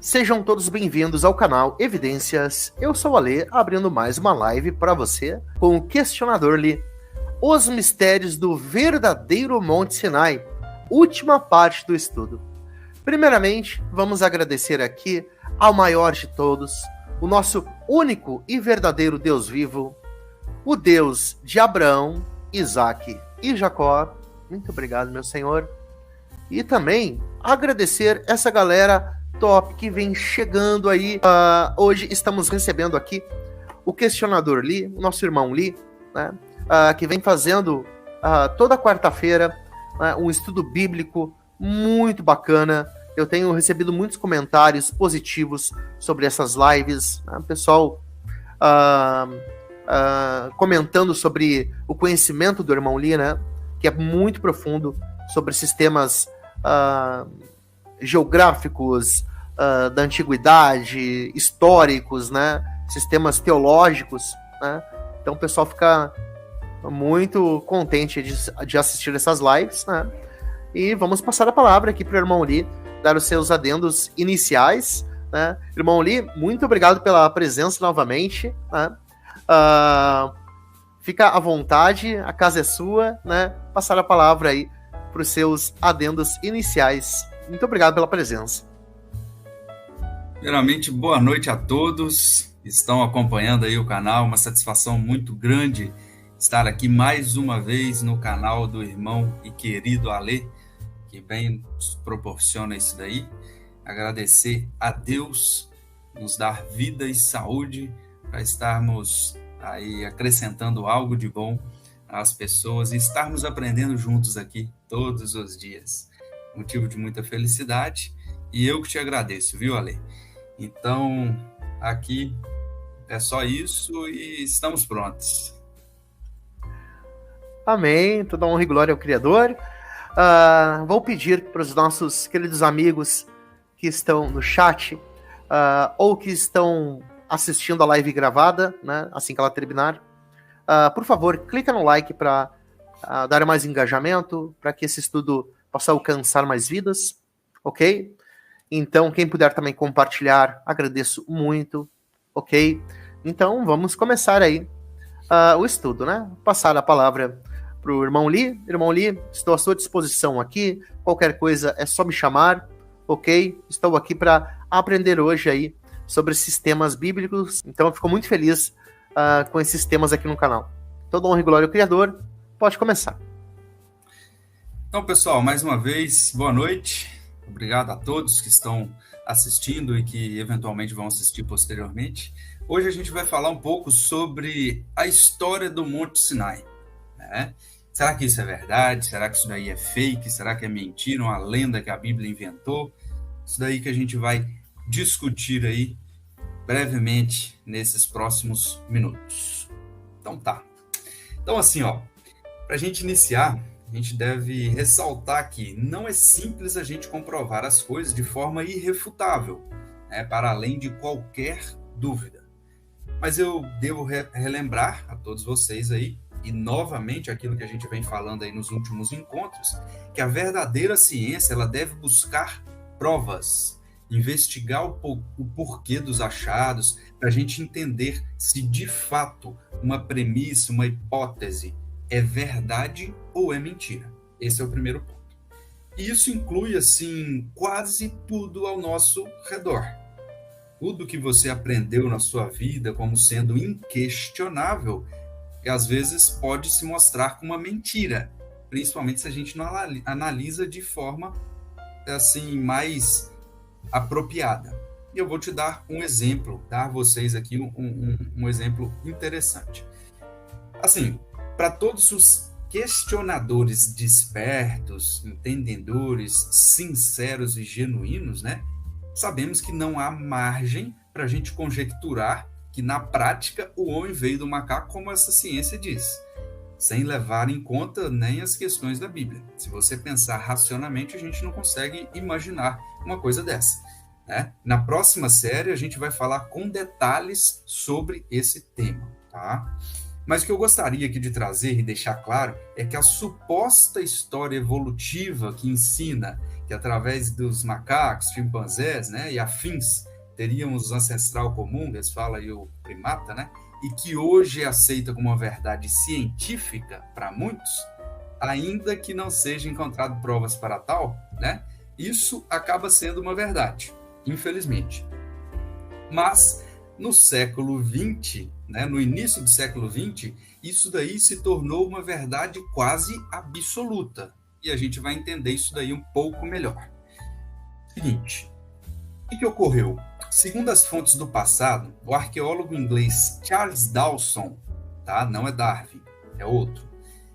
Sejam todos bem-vindos ao canal Evidências. Eu sou o Alê, abrindo mais uma live para você com o questionador Li. Os mistérios do verdadeiro Monte Sinai, última parte do estudo. Primeiramente, vamos agradecer aqui ao maior de todos, o nosso único e verdadeiro Deus vivo, o Deus de Abraão, Isaque e Jacó. Muito obrigado, meu Senhor. E também agradecer essa galera top que vem chegando aí. Hoje estamos recebendo aqui o questionador Li, o nosso irmão Li, né, que vem fazendo toda quarta-feira um estudo bíblico muito bacana. Eu tenho recebido muitos comentários positivos sobre essas lives, né, pessoal comentando sobre o conhecimento do irmão Li, né, que é muito profundo sobre sistemas geográficos da antiguidade, históricos, né, sistemas teológicos, né? Então o pessoal fica muito contente de assistir essas lives, né? E vamos passar a palavra aqui para o irmão Li, dar os seus adendos iniciais, né? Irmão Li, muito obrigado pela presença novamente, né? Fica à vontade, a casa é sua, né? Passar a palavra aí para os seus adendos iniciais. Muito obrigado pela presença. Primeiramente, boa noite a todos que estão acompanhando aí o canal. Uma satisfação muito grande estar aqui mais uma vez no canal do irmão e querido Alê, que bem nos proporciona isso daí. Agradecer a Deus, nos dar vida e saúde para estarmos aí acrescentando algo de bom às pessoas e estarmos aprendendo juntos aqui todos os dias. Motivo de muita felicidade, e eu que te agradeço, viu, Alê? Então, aqui é só isso e estamos prontos. Amém, toda honra e glória ao Criador. Vou pedir para os nossos queridos amigos que estão no chat ou que estão assistindo a live gravada, né, assim que ela terminar, por favor, clica no like para dar mais engajamento, para que esse estudo possa alcançar mais vidas, ok? Então, quem puder também compartilhar, agradeço muito, ok? Então, vamos começar aí o estudo, né? Passar a palavra para o irmão Li. Irmão Li, estou à sua disposição aqui. Qualquer coisa é só me chamar, ok? Estou aqui para aprender hoje aí sobre sistemas bíblicos. Então, eu fico muito feliz com esses temas aqui no canal. Toda honra e glória ao Criador. Pode começar. Então, pessoal, mais uma vez, boa noite. Obrigado a todos que estão assistindo e que eventualmente vão assistir posteriormente. Hoje a gente vai falar um pouco sobre a história do Monte Sinai, né? Será que isso é verdade? Será que isso daí é fake? Será que é mentira? Uma lenda que a Bíblia inventou? Isso daí que a gente vai discutir aí brevemente nesses próximos minutos. Então tá. Então assim, ó, para a gente iniciar, a gente deve ressaltar que não é simples a gente comprovar as coisas de forma irrefutável, né, para além de qualquer dúvida. Mas eu devo relembrar a todos vocês aí, e novamente aquilo que a gente vem falando aí nos últimos encontros, que a verdadeira ciência ela deve buscar provas, investigar o porquê dos achados, para a gente entender se de fato uma premissa, uma hipótese é verdade ou é mentira. Esse é o primeiro ponto. E isso inclui, assim, quase tudo ao nosso redor. Tudo que você aprendeu na sua vida como sendo inquestionável, que às vezes pode se mostrar como uma mentira, principalmente se a gente não analisa de forma, assim, mais apropriada. E eu vou te dar um exemplo, dar a vocês aqui um exemplo interessante. Assim, para todos os questionadores despertos, entendedores, sinceros e genuínos, né? Sabemos que não há margem para a gente conjecturar que, na prática, o homem veio do macaco, como essa ciência diz, sem levar em conta nem as questões da Bíblia. Se você pensar racionalmente, a gente não consegue imaginar uma coisa dessa, né? Na próxima série, a gente vai falar com detalhes sobre esse tema, tá? Mas o que eu gostaria aqui de trazer e deixar claro é que a suposta história evolutiva que ensina que através dos macacos, chimpanzés, né, e afins, teríamos ancestral comum, eles falam aí o primata, né, e que hoje é aceita como uma verdade científica para muitos, ainda que não seja encontrado provas para tal, né, isso acaba sendo uma verdade, infelizmente. Mas no século XX, né, no início do século XX, isso daí se tornou uma verdade quase absoluta. E a gente vai entender isso daí um pouco melhor. Seguinte, o que ocorreu? Segundo as fontes do passado, o arqueólogo inglês Charles Dawson, tá? Não é Darwin, é outro,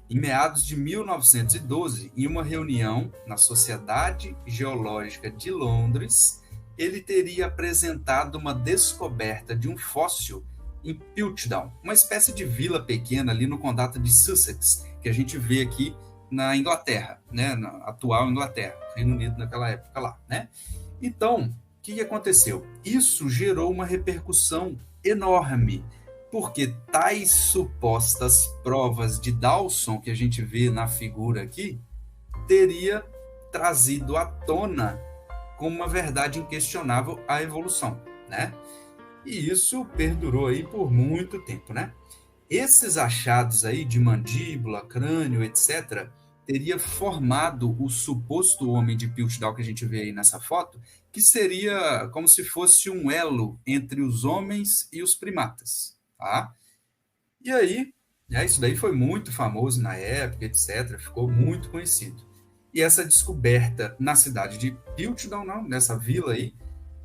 em meados de 1912, em uma reunião na Sociedade Geológica de Londres, ele teria apresentado uma descoberta de um fóssil em Piltdown, uma espécie de vila pequena ali no condado de Sussex, que a gente vê aqui na Inglaterra, né, na atual Inglaterra, Reino Unido naquela época lá, né? Então, o que aconteceu? Isso gerou uma repercussão enorme, porque tais supostas provas de Dawson, que a gente vê na figura aqui, teria trazido à tona como uma verdade inquestionável a evolução, né? E isso perdurou aí por muito tempo, né? Esses achados aí de mandíbula, crânio, etc., teria formado o suposto homem de Piltdown que a gente vê aí nessa foto, que seria como se fosse um elo entre os homens e os primatas, tá? E aí, isso daí foi muito famoso na época, etc., ficou muito conhecido. E essa descoberta na cidade de Piltdown, não, nessa vila aí,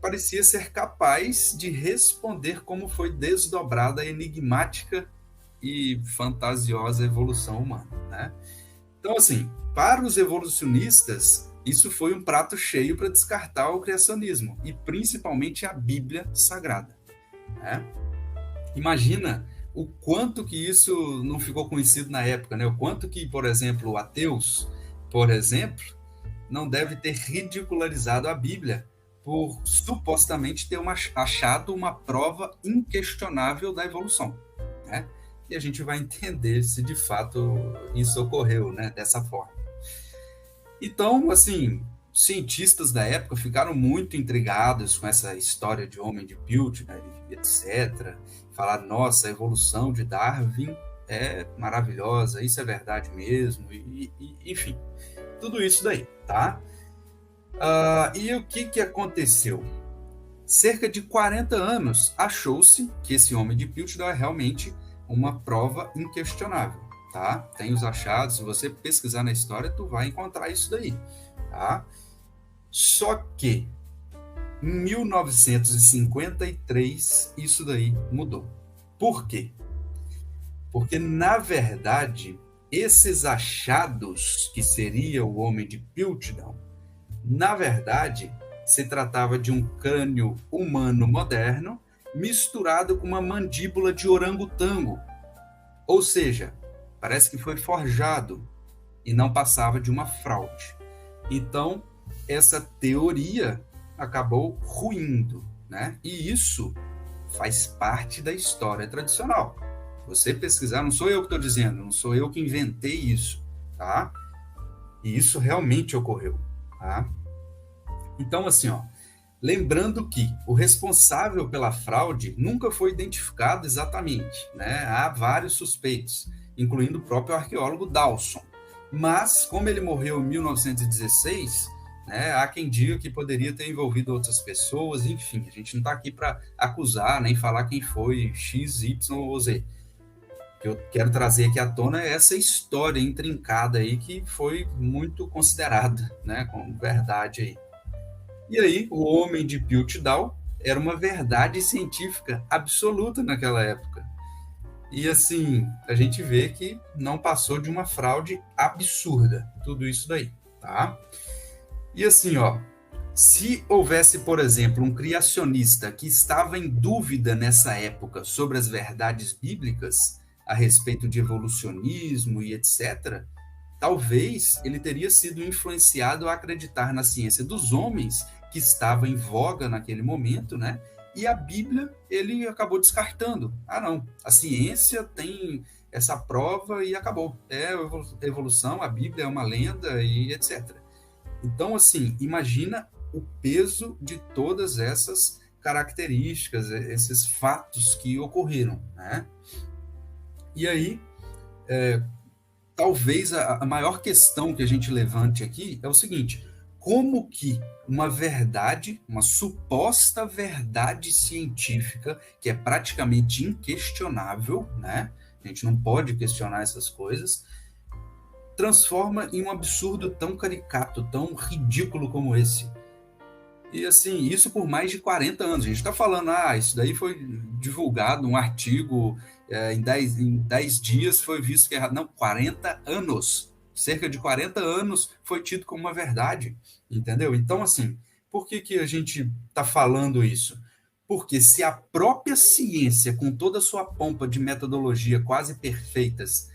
parecia ser capaz de responder como foi desdobrada a enigmática e fantasiosa evolução humana, né? Então, assim, para os evolucionistas, isso foi um prato cheio para descartar o criacionismo, e principalmente a Bíblia Sagrada, né? Imagina o quanto que isso não ficou conhecido na época, né? O quanto que, por exemplo, ateus, por exemplo, não deve ter ridicularizado a Bíblia por supostamente ter achado uma prova inquestionável da evolução, né? E a gente vai entender se de fato isso ocorreu, né, dessa forma. Então, assim, cientistas da época ficaram muito intrigados com essa história de homem de Piltdown, né, etc. Falaram, nossa, a evolução de Darwin é maravilhosa, isso é verdade mesmo, enfim, tudo isso daí, tá? E o que aconteceu? Cerca de 40 anos, achou-se que esse homem de Piltdown é realmente uma prova inquestionável, tá? Tem os achados, se você pesquisar na história, tu vai encontrar isso daí, tá? Só que, em 1953, isso daí mudou. Por quê? Porque, na verdade, esses achados, que seria o homem de Piltdown, na verdade, se tratava de um crânio humano moderno misturado com uma mandíbula de orangotango. Ou seja, parece que foi forjado e não passava de uma fraude. Então, essa teoria acabou ruindo, né? E isso faz parte da história tradicional. Você pesquisar, não sou eu que estou dizendo, não sou eu que inventei isso, tá? E isso realmente ocorreu, tá? Então, assim, ó, lembrando que o responsável pela fraude nunca foi identificado exatamente, né? Há vários suspeitos, incluindo o próprio arqueólogo Dawson. Mas, como ele morreu em 1916, né, há quem diga que poderia ter envolvido outras pessoas, enfim, a gente não está aqui para acusar, nem falar quem foi X, Y ou Z. O que eu quero trazer aqui à tona é essa história intrincada aí que foi muito considerada, né, como verdade aí. E aí, o homem de Piltdown era uma verdade científica absoluta naquela época. E assim, a gente vê que não passou de uma fraude absurda, tudo isso daí, tá? E assim, ó, se houvesse, por exemplo, um criacionista que estava em dúvida nessa época sobre as verdades bíblicas a respeito de evolucionismo e etc., talvez ele teria sido influenciado a acreditar na ciência dos homens que estava em voga naquele momento, né? E a Bíblia ele acabou descartando. Ah, não, a ciência tem essa prova e acabou. É evolução, a Bíblia é uma lenda e etc. Então, assim, imagina o peso de todas essas características, esses fatos que ocorreram, né? E aí, talvez a maior questão que a gente levante aqui é o seguinte: como que uma verdade, uma suposta verdade científica, que é praticamente inquestionável, né? A gente não pode questionar essas coisas, transforma em um absurdo tão caricato, tão ridículo como esse. E assim, isso por mais de 40 anos. A gente está falando, isso daí foi divulgado, um artigo, em 10 dias foi visto que é errado. Não, 40 anos. Cerca de 40 anos foi tido como uma verdade, entendeu? Então, assim, por que a gente está falando isso? Porque se a própria ciência, com toda a sua pompa de metodologia quase perfeitas,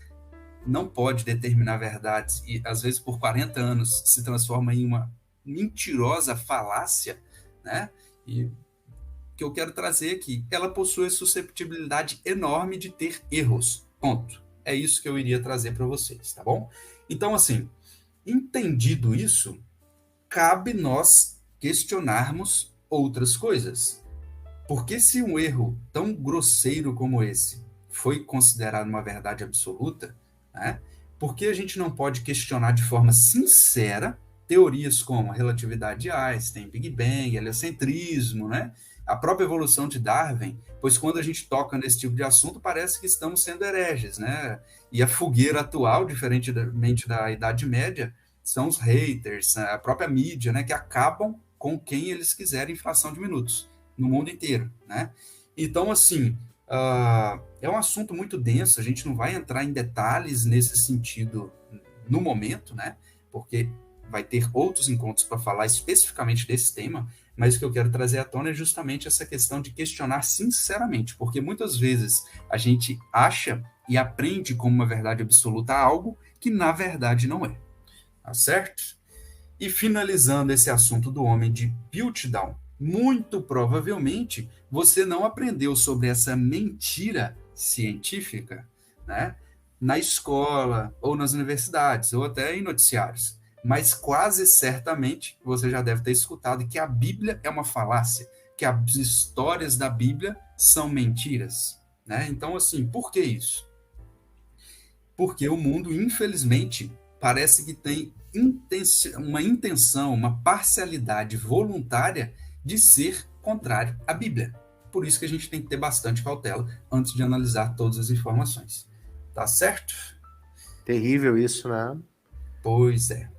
não pode determinar verdades e, às vezes, por 40 anos se transforma em uma mentirosa falácia, né? E o que eu quero trazer aqui, ela possui susceptibilidade enorme de ter erros. Ponto. É isso que eu iria trazer para vocês, tá bom? Então, assim, entendido isso, cabe nós questionarmos outras coisas. Porque se um erro tão grosseiro como esse foi considerado uma verdade absoluta, né, por que a gente não pode questionar de forma sincera teorias como a relatividade de Einstein, Big Bang, heliocentrismo, né, a própria evolução de Darwin? Pois quando a gente toca nesse tipo de assunto, parece que estamos sendo hereges, né? E a fogueira atual, diferentemente da Idade Média, são os haters, a própria mídia, né, que acabam com quem eles quiserem em fração de minutos no mundo inteiro, né? Então, assim, é um assunto muito denso, a gente não vai entrar em detalhes nesse sentido no momento, né? Porque vai ter outros encontros para falar especificamente desse tema, mas o que eu quero trazer à tona é justamente essa questão de questionar sinceramente, porque muitas vezes a gente acha e aprende como uma verdade absoluta algo que na verdade não é, tá certo? E finalizando esse assunto do homem de Piltdown, muito provavelmente você não aprendeu sobre essa mentira científica, né, na escola, ou nas universidades, ou até em noticiários. Mas quase certamente você já deve ter escutado que a Bíblia é uma falácia, que as histórias da Bíblia são mentiras, né? Então, assim, por que isso? Porque o mundo, infelizmente, parece que tem uma intenção, uma parcialidade voluntária de ser contrário à Bíblia. Por isso que a gente tem que ter bastante cautela antes de analisar todas as informações. Tá certo? Terrível isso, né? Pois é.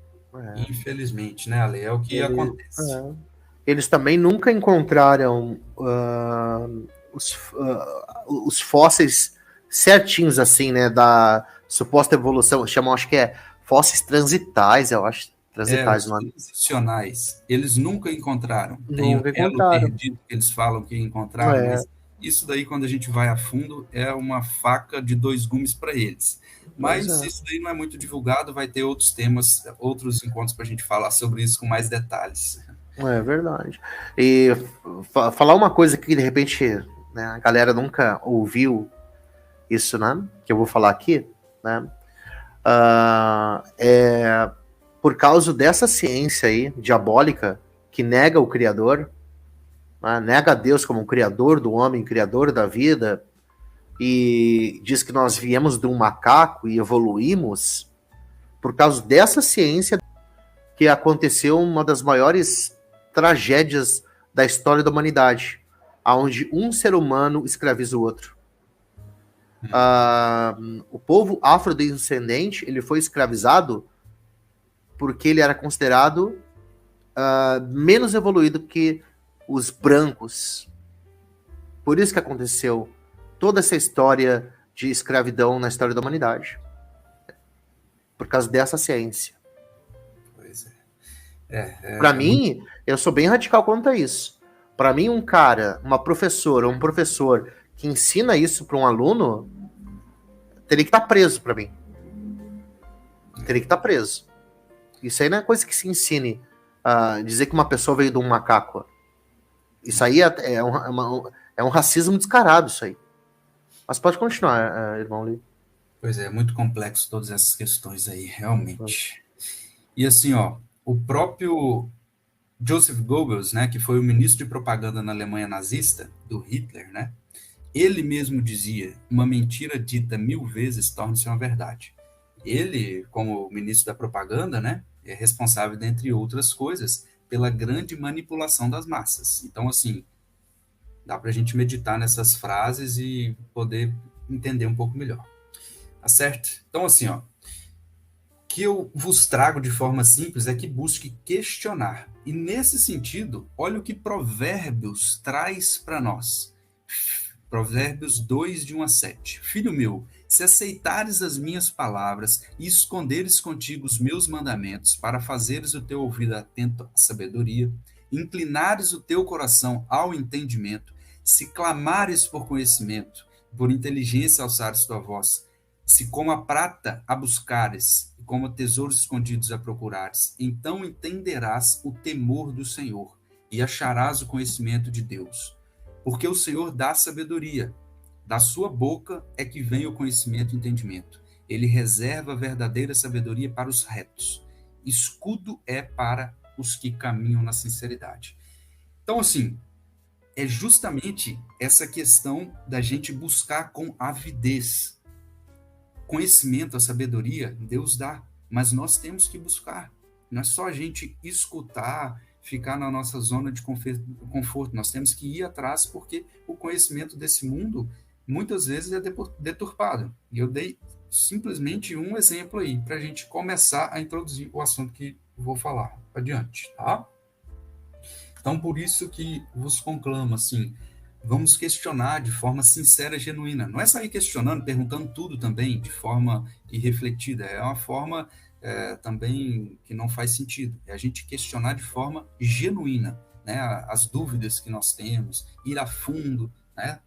Infelizmente, né, Ale? É o que acontece. Eles também nunca encontraram os fósseis certinhos, assim, né? Da suposta evolução. Chamam, acho que é fósseis transitais, eu acho. Transitais, os transicionais, eles nunca encontraram. Tem o elo perdido que eles falam que encontraram, mas isso daí, quando a gente vai a fundo, é uma faca de 2 gumes para eles. Mas isso daí não é muito divulgado, vai ter outros temas, outros encontros para a gente falar sobre isso com mais detalhes. É verdade. E falar uma coisa que, de repente, né, a galera nunca ouviu isso, né? Que eu vou falar aqui, né? Por causa dessa ciência aí, diabólica, que nega o Criador, né, nega a Deus como o Criador do homem, Criador da vida, e diz que nós viemos de um macaco e evoluímos, por causa dessa ciência que aconteceu uma das maiores tragédias da história da humanidade, onde um ser humano escraviza o outro. O povo afrodescendente, ele foi escravizado porque ele era considerado menos evoluído que os brancos. Por isso que aconteceu toda essa história de escravidão na história da humanidade. Por causa dessa ciência. Pois é. Para mim, eu sou bem radical quanto a isso. Para mim, um cara, uma professora, um professor que ensina isso para um aluno, teria que estar preso para mim. Teria que estar preso. Isso aí não é coisa que se ensine a dizer que uma pessoa veio de um macaco. Isso aí é um racismo descarado, isso aí. Mas pode continuar, irmão Lee. Pois é, muito complexo todas essas questões aí, realmente. E assim, O próprio Joseph Goebbels, né, que foi o ministro de propaganda na Alemanha nazista, do Hitler, né, ele mesmo dizia, uma mentira dita 1000 vezes torna-se uma verdade. Ele, como ministro da propaganda, né, é responsável, dentre outras coisas, pela grande manipulação das massas. Então, assim, dá para a gente meditar nessas frases e poder entender um pouco melhor. Tá certo? Então, assim, ó, o que eu vos trago de forma simples é que busque questionar. E nesse sentido, olha o que Provérbios traz para nós. Provérbios 2, de 1 a 7. Filho meu, se aceitares as minhas palavras e esconderes contigo os meus mandamentos, para fazeres o teu ouvido atento à sabedoria, inclinares o teu coração ao entendimento, se clamares por conhecimento, por inteligência alçares tua voz, se como a prata a buscares, e como tesouros escondidos a procurares, então entenderás o temor do Senhor e acharás o conhecimento de Deus. Porque o Senhor dá sabedoria, da sua boca é que vem o conhecimento e entendimento. Ele reserva a verdadeira sabedoria para os retos. Escudo é para os que caminham na sinceridade. Então, assim, é justamente essa questão da gente buscar com avidez. Conhecimento, a sabedoria, Deus dá, mas nós temos que buscar. Não é só a gente escutar, ficar na nossa zona de conforto. Nós temos que ir atrás, porque o conhecimento desse mundo muitas vezes é deturpado. E eu dei simplesmente um exemplo aí, para a gente começar a introduzir o assunto que vou falar adiante, tá? Então, por isso que vos conclamo, assim, vamos questionar de forma sincera e genuína. Não é sair questionando, perguntando tudo também de forma irrefletida. É uma forma também que não faz sentido. É a gente questionar de forma genuína, né? As dúvidas que nós temos, ir a fundo, né?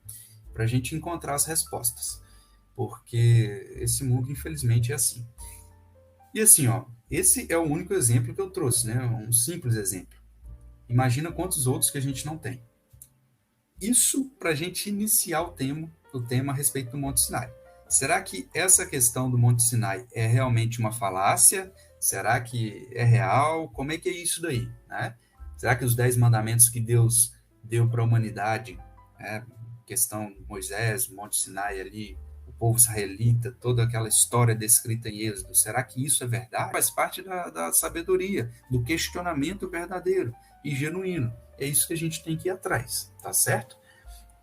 Para a gente encontrar as respostas. Porque esse mundo, infelizmente, é assim. E assim, ó, esse é o único exemplo que eu trouxe, né? Um simples exemplo. Imagina quantos outros que a gente não tem. Isso para a gente iniciar o tema a respeito do Monte Sinai. Será que essa questão do Monte Sinai é realmente uma falácia? Será que é real? Como é que é isso daí, né? Será que os 10 mandamentos que Deus deu para a humanidade, né, questão de Moisés, Monte Sinai ali, o povo israelita, toda aquela história descrita em Êxodo, será que isso é verdade? Faz parte da sabedoria, do questionamento verdadeiro e genuíno. É isso que a gente tem que ir atrás, tá certo?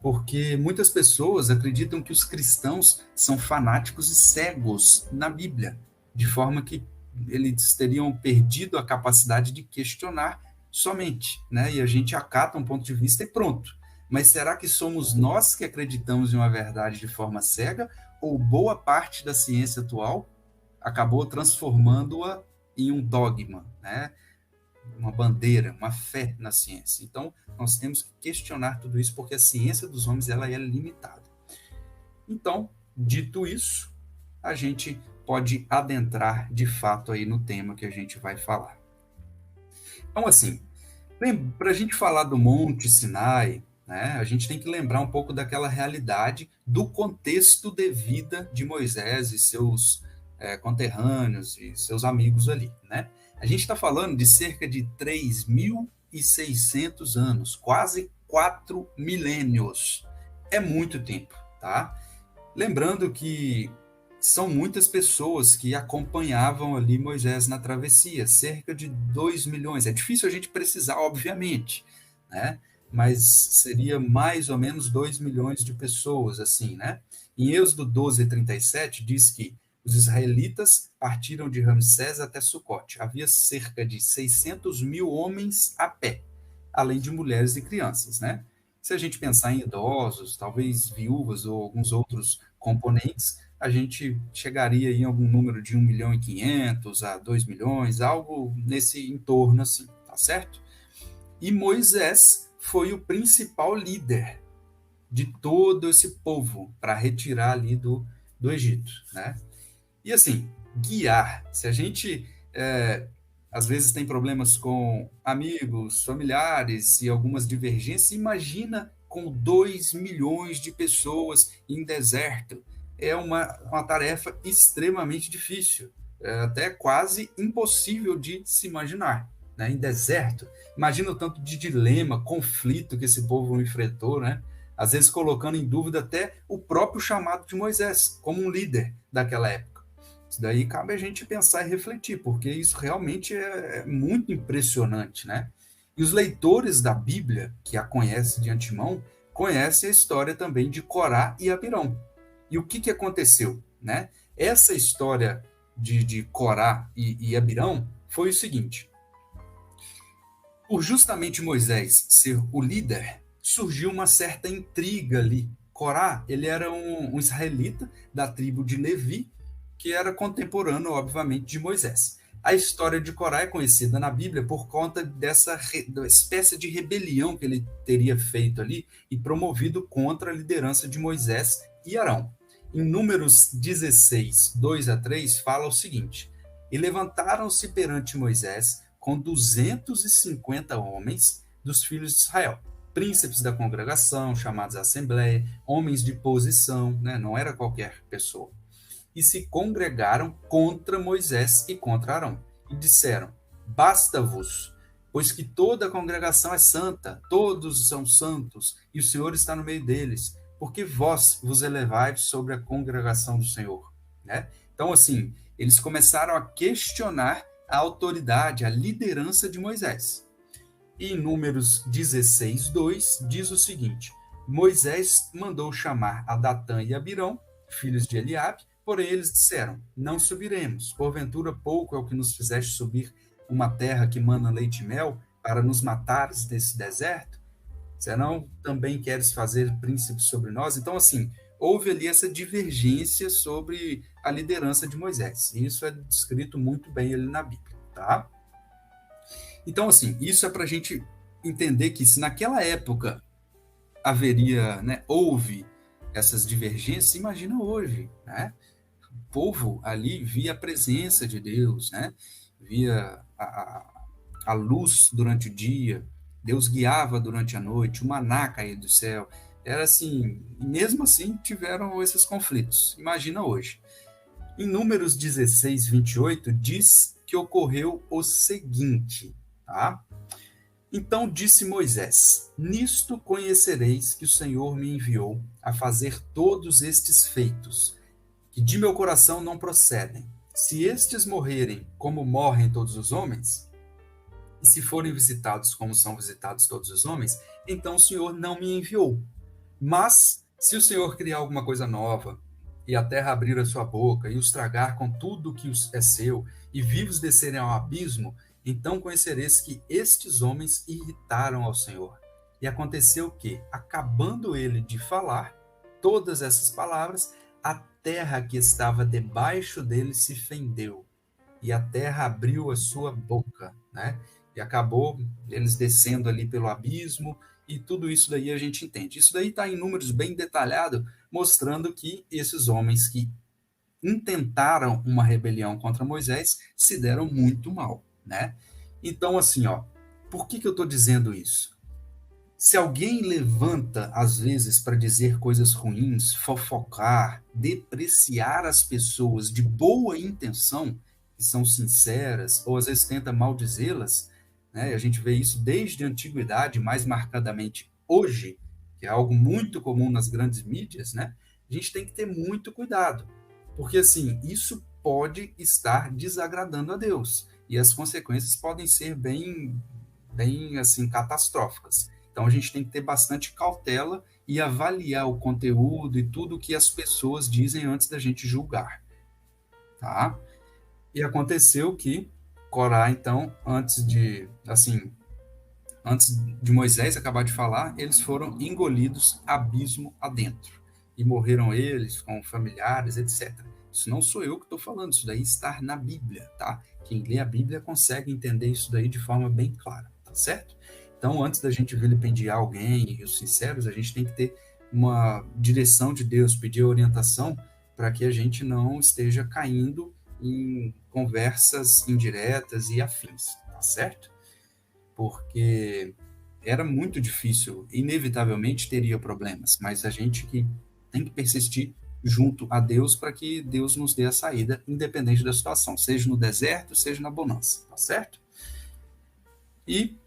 Porque muitas pessoas acreditam que os cristãos são fanáticos e cegos na Bíblia, de forma que eles teriam perdido a capacidade de questionar somente, né? E a gente acata um ponto de vista e pronto. Mas será que somos nós que acreditamos em uma verdade de forma cega, ou boa parte da ciência atual acabou transformando-a em um dogma, né? Uma bandeira, uma fé na ciência? Então, nós temos que questionar tudo isso, porque a ciência dos homens ela é limitada. Então, dito isso, a gente pode adentrar de fato aí no tema que a gente vai falar. Então, assim, para a gente falar do Monte Sinai, né, a gente tem que lembrar um pouco daquela realidade do contexto de vida de Moisés e seus conterrâneos e seus amigos ali, né? A gente está falando de cerca de 3.600 anos, quase 4 milênios. É muito tempo, tá? Lembrando que são muitas pessoas que acompanhavam ali Moisés na travessia, cerca de 2 milhões. É difícil a gente precisar, obviamente, né? Mas seria mais ou menos 2 milhões de pessoas, assim, né? Em Êxodo 12:37 diz que os israelitas partiram de Ramsés até Sucote. Havia cerca de 600 mil homens a pé, além de mulheres e crianças, né? Se a gente pensar em idosos, talvez viúvas ou alguns outros componentes, a gente chegaria em algum número de 1.500.000 a 2 milhões, algo nesse entorno assim, tá certo? E Moisés foi o principal líder de todo esse povo para retirar ali do Egito, né? E assim, guiar, se a gente às vezes tem problemas com amigos, familiares e algumas divergências, imagina com 2 milhões de pessoas em deserto. É uma tarefa extremamente difícil, até quase impossível de se imaginar, né? Em deserto. Imagina o tanto de dilema, conflito que esse povo enfrentou, né? Às vezes colocando em dúvida até o próprio chamado de Moisés como um líder daquela época. Isso daí cabe a gente pensar e refletir, porque isso realmente é muito impressionante, né? E os leitores da Bíblia, que a conhecem de antemão, conhecem a história também de Corá e Abirão. E o que aconteceu, né? Essa história de Corá e Abirão foi o seguinte: por justamente Moisés ser o líder, surgiu uma certa intriga ali. Corá, ele era um israelita da tribo de Levi, que era contemporâneo, obviamente, de Moisés. A história de Corá é conhecida na Bíblia por conta dessa espécie de rebelião que ele teria feito ali e promovido contra a liderança de Moisés e Arão. Em Números 16, 2 a 3, fala o seguinte: e levantaram-se perante Moisés com 250 homens dos filhos de Israel, príncipes da congregação, chamados assembleia, homens de posição, né? Não era qualquer pessoa. E se congregaram contra Moisés e contra Arão, e disseram: basta-vos, pois que toda a congregação é santa, todos são santos, e o Senhor está no meio deles, porque vós vos elevais sobre a congregação do Senhor, né? Então, assim, eles começaram a questionar a autoridade, a liderança de Moisés. E em Números 16, 2, diz o seguinte: Moisés mandou chamar a Datã e Abirão, filhos de Eliabe, porém eles disseram: não subiremos, porventura pouco é o que nos fizeste subir uma terra que mana leite e mel, para nos matares nesse deserto? Senão também queres fazer príncipes sobre nós? Então, assim, houve ali essa divergência sobre a liderança de Moisés. E isso é descrito muito bem ali na Bíblia, tá? Então, assim, isso é para a gente entender que se naquela época haveria, né, houve essas divergências, imagina hoje, né? O povo ali via a presença de Deus, né? Via a luz durante o dia, Deus guiava durante a noite, o maná caía do céu. Era assim, mesmo assim tiveram esses conflitos. Imagina hoje. Em Números 16, 28, diz que ocorreu o seguinte, tá? Então disse Moisés: nisto conhecereis que o Senhor me enviou a fazer todos estes feitos, que de meu coração não procedem. Se estes morrerem como morrem todos os homens, e se forem visitados como são visitados todos os homens, então o Senhor não me enviou. Mas se o Senhor criar alguma coisa nova, e a terra abrir a sua boca, e os tragar com tudo que é seu, e vivos descerem ao abismo, então conhecereis que estes homens irritaram ao Senhor. E aconteceu que, acabando ele de falar todas essas palavras, a terra que estava debaixo dele se fendeu, e a terra abriu a sua boca, né? E acabou eles descendo ali pelo abismo, e tudo isso daí a gente entende. Isso daí está em números bem detalhado, mostrando que esses homens que intentaram uma rebelião contra Moisés se deram muito mal, né? Então, assim, ó, por que eu estou dizendo isso? Se alguém levanta, às vezes, para dizer coisas ruins, fofocar, depreciar as pessoas de boa intenção, que são sinceras, ou às vezes tenta maldizê-las, né? A gente vê isso desde a antiguidade, mais marcadamente hoje, que é algo muito comum nas grandes mídias, né? A gente tem que ter muito cuidado, porque assim, isso pode estar desagradando a Deus, e as consequências podem ser bem assim, catastróficas. Então a gente tem que ter bastante cautela e avaliar o conteúdo e tudo que as pessoas dizem antes da gente julgar, tá? E aconteceu que Corá, então, antes de Moisés acabar de falar, eles foram engolidos abismo adentro. E morreram eles com familiares, etc. Isso não sou eu que estou falando, isso daí está na Bíblia, tá? Quem lê a Bíblia consegue entender isso daí de forma bem clara, tá certo? Então, antes da gente vilipendiar alguém e os sinceros, a gente tem que ter uma direção de Deus, pedir orientação para que a gente não esteja caindo em conversas indiretas e afins, tá certo? Porque era muito difícil, inevitavelmente teria problemas, mas a gente que tem que persistir junto a Deus para que Deus nos dê a saída, independente da situação, seja no deserto, seja na bonança, tá certo? E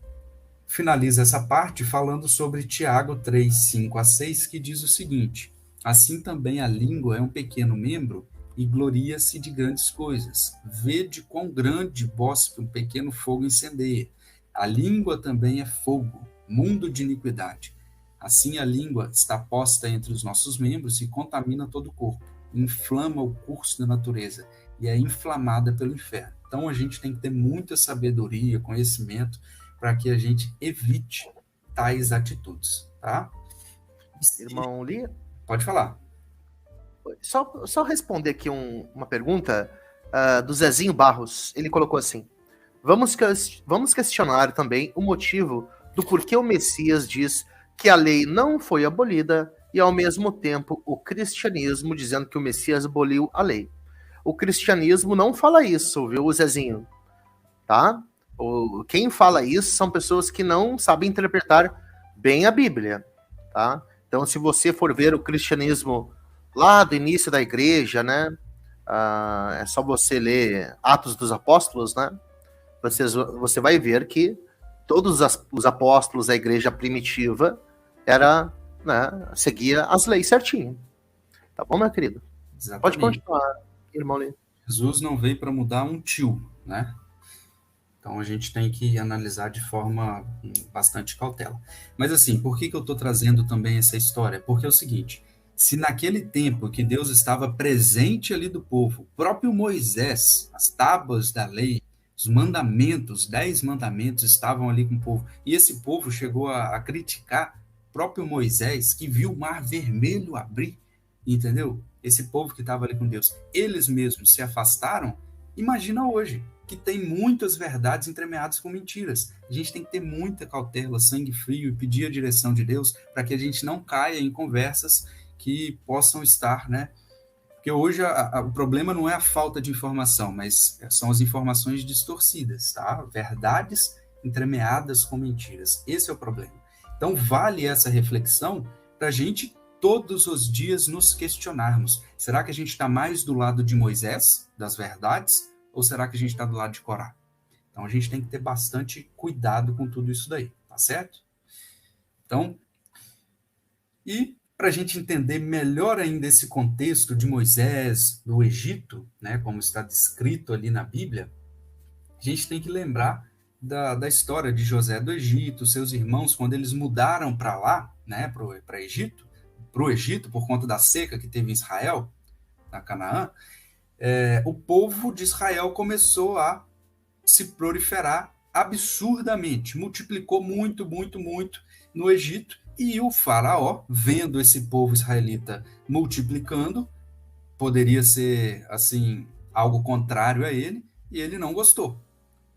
finaliza essa parte falando sobre Tiago 3, 5 a 6, que diz o seguinte: assim também a língua é um pequeno membro e gloria-se de grandes coisas. Vede quão grande bosque um pequeno fogo incendeia. A língua também é fogo, mundo de iniquidade. Assim a língua está posta entre os nossos membros e contamina todo o corpo, inflama o curso da natureza e é inflamada pelo inferno. Então a gente tem que ter muita sabedoria, conhecimento, para que a gente evite tais atitudes, tá? Irmão Lee, Pode falar. só responder aqui uma pergunta do Zezinho Barros. Ele colocou assim: vamos questionar também o motivo do porquê o Messias diz que a lei não foi abolida e, ao mesmo tempo, o cristianismo dizendo que o Messias aboliu a lei. O cristianismo não fala isso, viu, Zezinho? Tá? Quem fala isso são pessoas que não sabem interpretar bem a Bíblia, tá? Então, se você for ver o cristianismo lá do início da igreja, né? É só você ler Atos dos Apóstolos, né? Você vai ver que todos os apóstolos da igreja primitiva seguia as leis certinho. Tá bom, meu querido? Exatamente. Pode continuar, irmão Lee. Jesus não veio para mudar um tio, né? Então a gente tem que analisar de forma bastante cautela. Mas assim, por que eu estou trazendo também essa história? Porque é o seguinte: se naquele tempo que Deus estava presente ali do povo, o próprio Moisés, as tábuas da lei, os mandamentos, 10 mandamentos estavam ali com o povo, e esse povo chegou a criticar o próprio Moisés, que viu o mar vermelho abrir, entendeu? Esse povo que estava ali com Deus, eles mesmos se afastaram. Imagina hoje, que tem muitas verdades entremeadas com mentiras. A gente tem que ter muita cautela, sangue frio e pedir a direção de Deus para que a gente não caia em conversas que possam estar, né? Porque hoje o problema não é a falta de informação, mas são as informações distorcidas, tá? Verdades entremeadas com mentiras. Esse é o problema. Então vale essa reflexão para a gente todos os dias nos questionarmos. Será que a gente está mais do lado de Moisés, das verdades, ou será que a gente está do lado de Corá? Então a gente tem que ter bastante cuidado com tudo isso daí, tá certo? Então, e para a gente entender melhor ainda esse contexto de Moisés, do Egito, né, como está descrito ali na Bíblia, a gente tem que lembrar da história de José do Egito, seus irmãos, quando eles mudaram para lá, né, para o Egito, por conta da seca que teve em Israel, na Canaã, o povo de Israel começou a se proliferar absurdamente, multiplicou muito, muito, muito no Egito, e o faraó, vendo esse povo israelita multiplicando, poderia ser, assim, algo contrário a ele, e ele não gostou.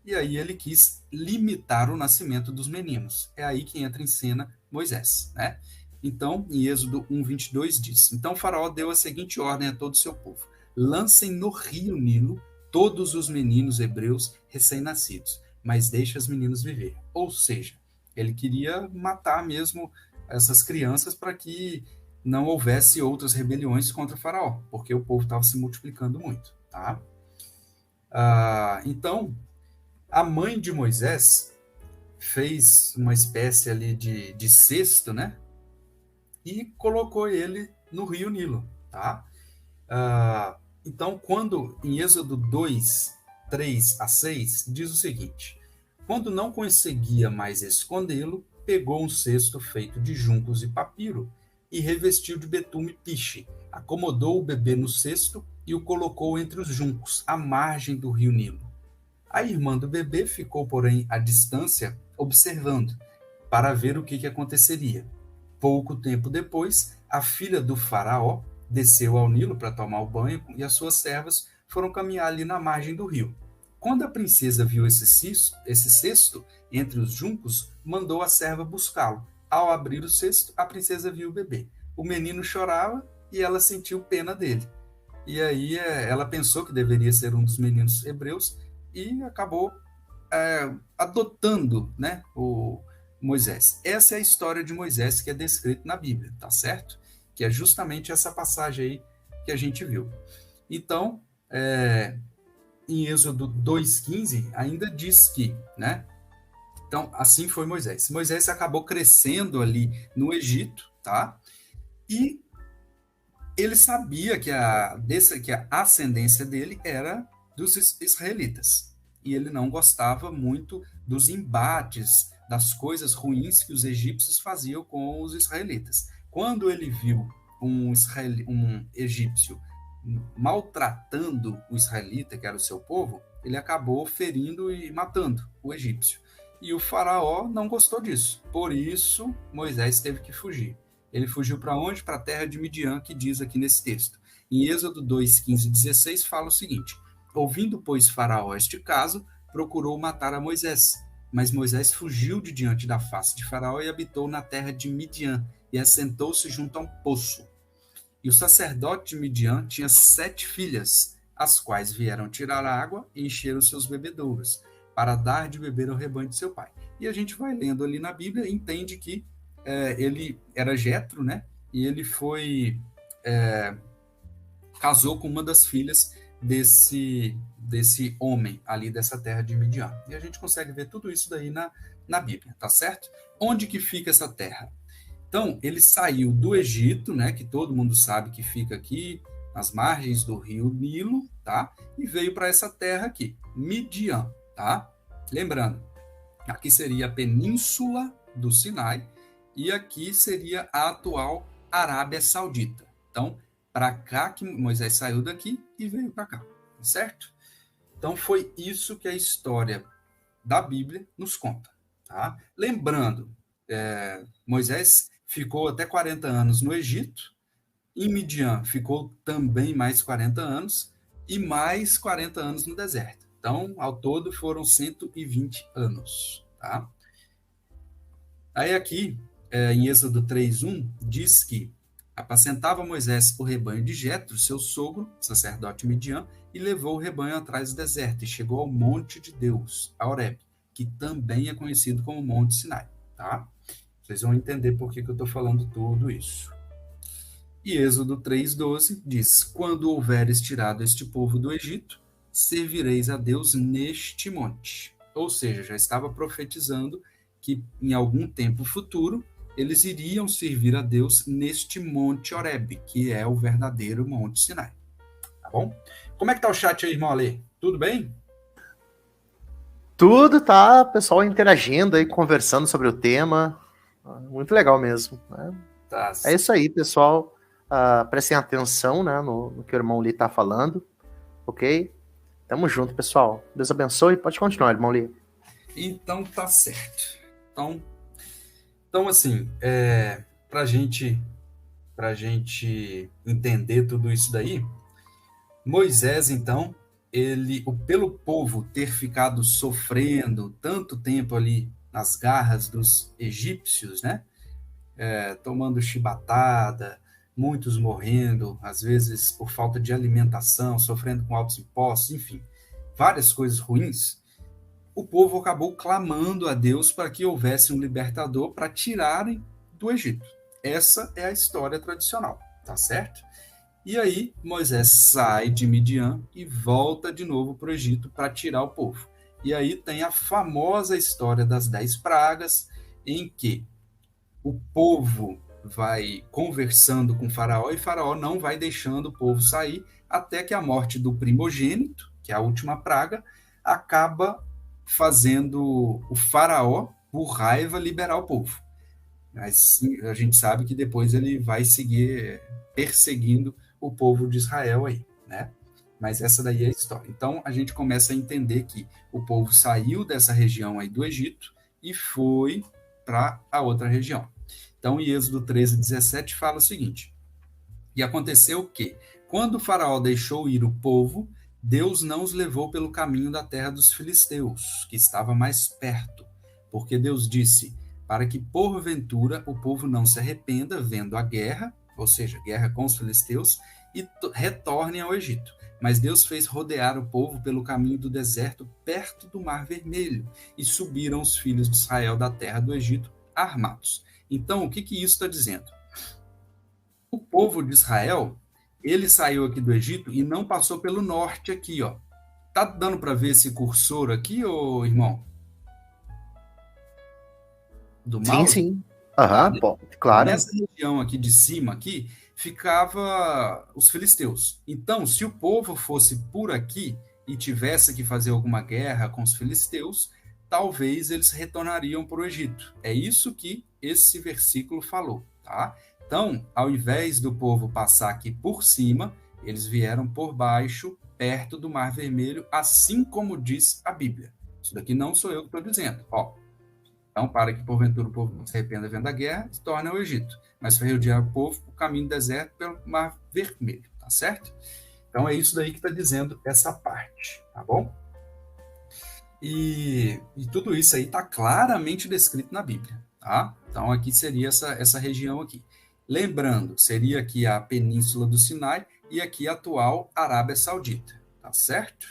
E aí ele quis limitar o nascimento dos meninos. É aí que entra em cena Moisés, né? Então, em Êxodo 1:22 diz: então o faraó deu a seguinte ordem a todo o seu povo: lancem no rio Nilo todos os meninos hebreus recém-nascidos, mas deixe as meninas viver. Ou seja, ele queria matar mesmo essas crianças para que não houvesse outras rebeliões contra o faraó, porque o povo estava se multiplicando muito, tá? Então, a mãe de Moisés fez uma espécie ali de cesto, né? E colocou ele no rio Nilo, tá? Então, quando em Êxodo 2, 3 a 6, diz o seguinte: quando não conseguia mais escondê-lo, pegou um cesto feito de juncos e papiro e revestiu de betume e piche, acomodou o bebê no cesto e o colocou entre os juncos, à margem do rio Nilo. A irmã do bebê ficou, porém, à distância, observando, para ver o que aconteceria. Pouco tempo depois, a filha do faraó desceu ao Nilo para tomar o banho e as suas servas foram caminhar ali na margem do rio. Quando a princesa viu esse cesto entre os juncos, mandou a serva buscá-lo. Ao abrir o cesto, a princesa viu o bebê. O menino chorava e ela sentiu pena dele. E aí ela pensou que deveria ser um dos meninos hebreus e acabou adotando, né, o Moisés. Essa é a história de Moisés que é descrita na Bíblia, tá certo? Que é justamente essa passagem aí que a gente viu. Então, em Êxodo 2,15, ainda diz que, né? Então, assim foi Moisés. Moisés acabou crescendo ali no Egito, tá? E ele sabia que a ascendência dele era dos israelitas. E ele não gostava muito dos embates, das coisas ruins que os egípcios faziam com os israelitas. Quando ele viu um egípcio maltratando o israelita, que era o seu povo, ele acabou ferindo e matando o egípcio. E o faraó não gostou disso. Por isso, Moisés teve que fugir. Ele fugiu para onde? Para a terra de Midian, que diz aqui nesse texto. Em Êxodo 2, 15 e 16, fala o seguinte: ouvindo, pois, faraó este caso, procurou matar a Moisés. Mas Moisés fugiu de diante da face de faraó e habitou na terra de Midian, e assentou-se junto a um poço. E o sacerdote de Midian tinha 7 filhas, as quais vieram tirar água e encher os seus bebedouros, para dar de beber ao rebanho de seu pai. E a gente vai lendo ali na Bíblia e entende que ele era Jetro, né? E ele casou com uma das filhas desse homem ali dessa terra de Midian. E a gente consegue ver tudo isso daí na Bíblia, tá certo? Onde que fica essa terra? Então, ele saiu do Egito, né, que todo mundo sabe que fica aqui nas margens do rio Nilo, tá? E veio para essa terra aqui, Midian, tá? Lembrando, aqui seria a península do Sinai e aqui seria a atual Arábia Saudita. Então, para cá que Moisés saiu daqui e veio para cá, certo? Então, foi isso que a história da Bíblia nos conta, tá? Lembrando, Moisés ficou até 40 anos no Egito, em Midian ficou também mais 40 anos e mais 40 anos no deserto. Então, ao todo, foram 120 anos. Tá? Aí aqui, em Êxodo 3:1, diz que apacentava Moisés o rebanho de Jetro, seu sogro, sacerdote Midian, e levou o rebanho atrás do deserto e chegou ao monte de Deus, a Horebe, que também é conhecido como Monte Sinai. Tá? Vocês vão entender por que eu estou falando tudo isso. E Êxodo 3:12 diz: quando houveres tirado este povo do Egito, servireis a Deus neste monte. Ou seja, já estava profetizando que em algum tempo futuro eles iriam servir a Deus neste monte Horebe, que é o verdadeiro Monte Sinai. Tá bom? Como é que tá o chat aí, irmão Ale? Tudo bem? Tudo tá, pessoal interagindo aí, conversando sobre o tema. Muito legal mesmo. Né? Tá. É isso aí, pessoal. Prestem atenção, né, no que o irmão Lee tá falando. Ok? Tamo junto, pessoal. Deus abençoe. Pode continuar, irmão Lee. Então tá certo. Então assim, pra gente entender tudo isso daí, Moisés, então, pelo povo ter ficado sofrendo tanto tempo ali nas garras dos egípcios, né? Tomando chibatada, muitos morrendo, às vezes por falta de alimentação, sofrendo com altos impostos, enfim, várias coisas ruins, o povo acabou clamando a Deus para que houvesse um libertador para tirarem do Egito. Essa é a história tradicional, tá certo? E aí Moisés sai de Midian e volta de novo para o Egito para tirar o povo. E aí tem a famosa história das 10 pragas, em que o povo vai conversando com Faraó e Faraó não vai deixando o povo sair até que a morte do primogênito, que é a última praga, acaba fazendo o Faraó, por raiva, liberar o povo. Mas a gente sabe que depois ele vai seguir perseguindo o povo de Israel aí, né? Mas essa daí é a história. Então a gente começa a entender que o povo saiu dessa região aí do Egito e foi para a outra região. Então, em Êxodo 13:17 fala o seguinte: e aconteceu que, quando o Faraó deixou ir o povo, Deus não os levou pelo caminho da terra dos filisteus, que estava mais perto, porque Deus disse: para que porventura o povo não se arrependa vendo a guerra, ou seja, guerra com os filisteus, e retornem ao Egito. Mas Deus fez rodear o povo pelo caminho do deserto, perto do Mar Vermelho, e subiram os filhos de Israel da terra do Egito armados. Então, o que isso está dizendo? O povo de Israel, ele saiu aqui do Egito e não passou pelo norte aqui, ó. Tá dando para ver esse cursor aqui, ô irmão? Do Sim, mouse? sim. Tá? Aham, pô, claro. Nessa região aqui de cima aqui, ficava os filisteus. Então, se o povo fosse por aqui e tivesse que fazer alguma guerra com os filisteus, talvez eles retornariam para o Egito. É isso que esse versículo falou, tá? Então, ao invés do povo passar aqui por cima, eles vieram por baixo, perto do Mar Vermelho, assim como diz a Bíblia. Isso daqui não sou eu que estou dizendo. Ó, então, para que porventura o povo não se arrependa vendo a guerra, se torna ao Egito. Mas foi rodear o povo o caminho do deserto pelo Mar Vermelho, tá certo? Então é isso daí que está dizendo essa parte, tá bom? E tudo isso aí está claramente descrito na Bíblia, tá? Então aqui seria essa região aqui. Lembrando, seria aqui a Península do Sinai e aqui a atual Arábia Saudita, tá certo?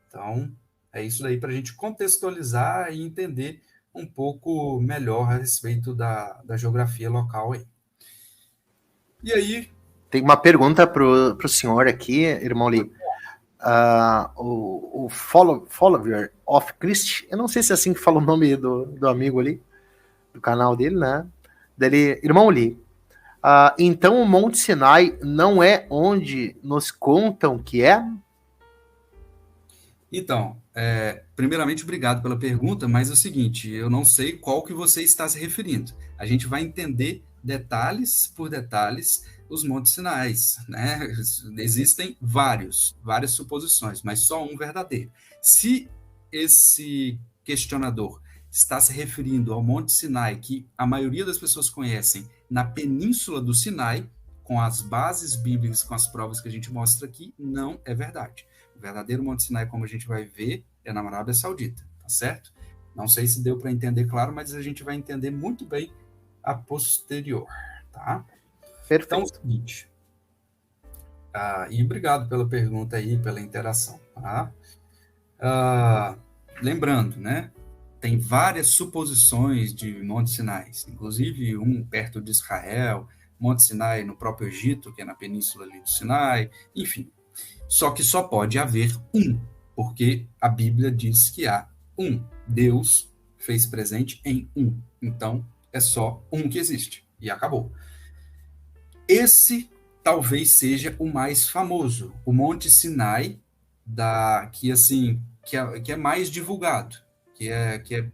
Então é isso daí para a gente contextualizar e entender um pouco melhor a respeito da geografia local aí. E aí... Tem uma pergunta pro senhor aqui, irmão Lee. O Follower of Christ, eu não sei se é assim que fala o nome do amigo ali, do canal dele, né? Dele, irmão Lee. Então o Monte Sinai não é onde nos contam que é? Então, primeiramente, obrigado pela pergunta, mas é o seguinte, eu não sei qual que você está se referindo. A gente vai entender detalhes por detalhes os Montes Sinais, né? Existem várias suposições, mas só um verdadeiro. Se esse questionador está se referindo ao Monte Sinai, que a maioria das pessoas conhecem na Península do Sinai, com as bases bíblicas, com as provas que a gente mostra aqui, não é verdade. O verdadeiro Monte Sinai, como a gente vai ver, é na Arábia Saudita, tá certo? Não sei se deu para entender claro, mas a gente vai entender muito bem a posterior, tá? Perfeito. Então, é o seguinte. E obrigado pela pergunta aí, pela interação, tá? Lembrando, né? Tem várias suposições de Monte Sinai, inclusive um perto de Israel, Monte Sinai no próprio Egito, que é na península ali do Sinai, enfim. Só que só pode haver um, porque a Bíblia diz que há um. Deus fez presente em um. Então, é só um que existe. E acabou. Esse talvez seja o mais famoso, o Monte Sinai, que é mais divulgado,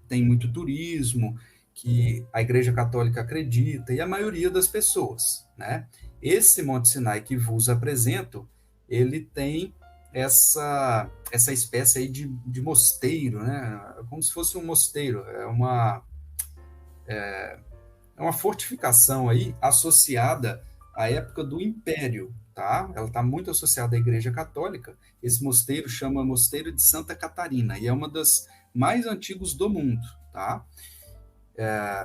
tem muito turismo, que a Igreja Católica acredita, e a maioria das pessoas, né? Esse Monte Sinai que vos apresento, ele tem essa espécie aí de mosteiro, né? Como se fosse um mosteiro, é uma fortificação aí associada à época do Império, tá? Ela está muito associada à Igreja Católica. Esse mosteiro chama Mosteiro de Santa Catarina e é uma das mais antigos do mundo, tá?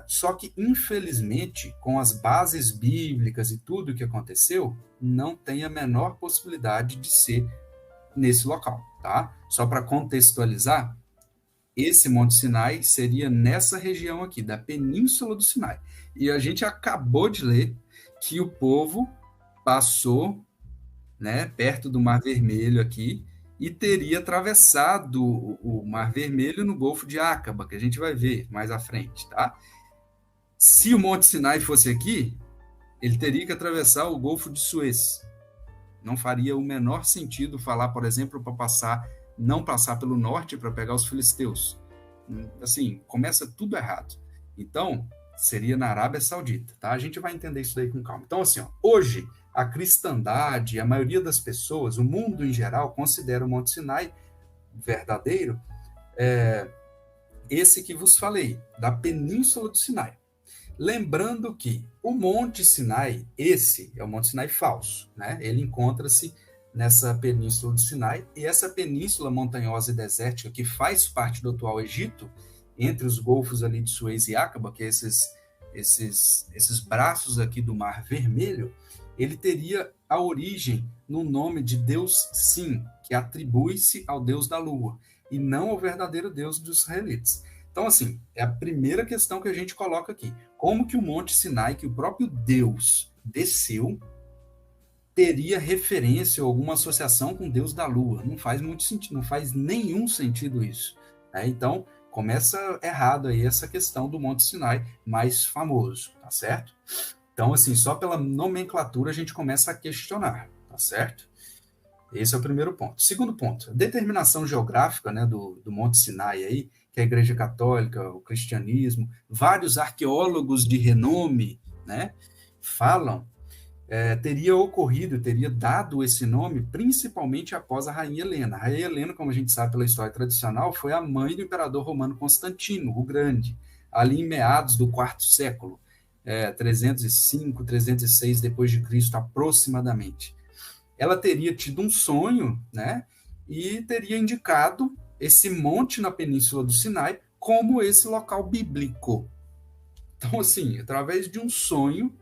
Só que, infelizmente, com as bases bíblicas e tudo o que aconteceu, não tem a menor possibilidade de ser nesse local, tá? Só para contextualizar, esse Monte Sinai seria nessa região aqui, da Península do Sinai. E a gente acabou de ler que o povo passou, né, perto do Mar Vermelho aqui e teria atravessado o Mar Vermelho no Golfo de Acaba, que a gente vai ver mais à frente, tá? Se o Monte Sinai fosse aqui, ele teria que atravessar o Golfo de Suez. Não faria o menor sentido falar, por exemplo, para não passar pelo norte para pegar os filisteus. Assim, começa tudo errado. Então, seria na Arábia Saudita, tá? A gente vai entender isso daí com calma. Então, assim, hoje, a cristandade, a maioria das pessoas, o mundo em geral, considera o Monte Sinai verdadeiro, esse que vos falei, da Península do Sinai. Lembrando que o Monte Sinai, esse é o Monte Sinai falso, né? Ele encontra-se nessa Península do Sinai, e essa península montanhosa e desértica que faz parte do atual Egito, entre os golfos ali de Suez e Acaba, que é esses braços aqui do Mar Vermelho, ele teria a origem no nome de Deus Sim, que atribui-se ao Deus da Lua, e não ao verdadeiro Deus dos israelitas. Então, assim, é a primeira questão que a gente coloca aqui. Como que o Monte Sinai, que o próprio Deus desceu, teria referência ou alguma associação com o Deus da Lua. Não faz muito sentido, não faz nenhum sentido isso. Né? Então, começa errado aí essa questão do Monte Sinai mais famoso, tá certo? Então, assim, só pela nomenclatura a gente começa a questionar, tá certo? Esse é o primeiro ponto. Segundo ponto, a determinação geográfica, né, do Monte Sinai aí, que a Igreja Católica, o cristianismo, vários arqueólogos de renome, né, falam, teria ocorrido, teria dado esse nome principalmente após a Rainha Helena. A Rainha Helena, como a gente sabe pela história tradicional, foi a mãe do imperador romano Constantino, o Grande, ali em meados do quarto século, 305, 306 depois de Cristo aproximadamente. Ela teria tido um sonho, né, e teria indicado esse monte na Península do Sinai como esse local bíblico. Então, assim, através de um sonho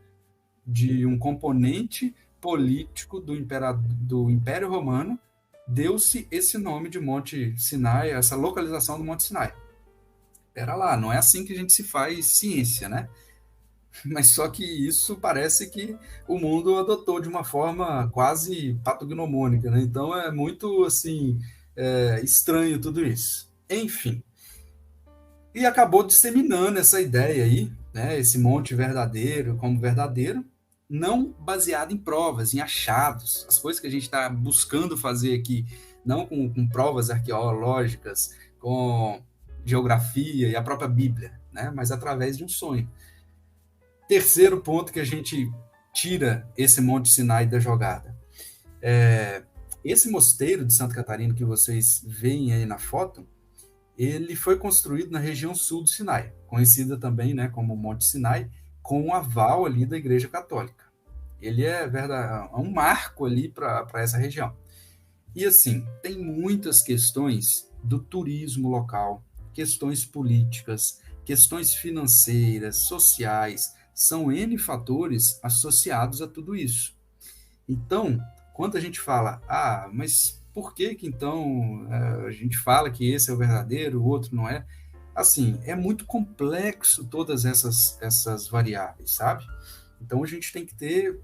de um componente político do Império Romano, deu-se esse nome de Monte Sinai, essa localização do Monte Sinai. Espera lá, não é assim que a gente se faz ciência, né? Mas só que isso parece que o mundo adotou de uma forma quase patognomônica, né? Então é muito, assim, estranho tudo isso. Enfim, e acabou disseminando essa ideia aí, né? Esse monte verdadeiro como verdadeiro, não baseado em provas, em achados, as coisas que a gente está buscando fazer aqui, não com provas arqueológicas, com geografia e a própria Bíblia, né? Mas através de um sonho. Terceiro ponto que a gente tira esse Monte Sinai da jogada. Esse mosteiro de Santa Catarina que vocês veem aí na foto, ele foi construído na região sul do Sinai, conhecida também, né, como Monte Sinai, com o aval ali da Igreja Católica. Ele é um marco ali para essa região. E assim, tem muitas questões do turismo local, questões políticas, questões financeiras, sociais, são N fatores associados a tudo isso. Então, quando a gente fala, mas por que então a gente fala que esse é o verdadeiro, o outro não é? Assim, é muito complexo todas essas variáveis, sabe? Então, a gente tem que ter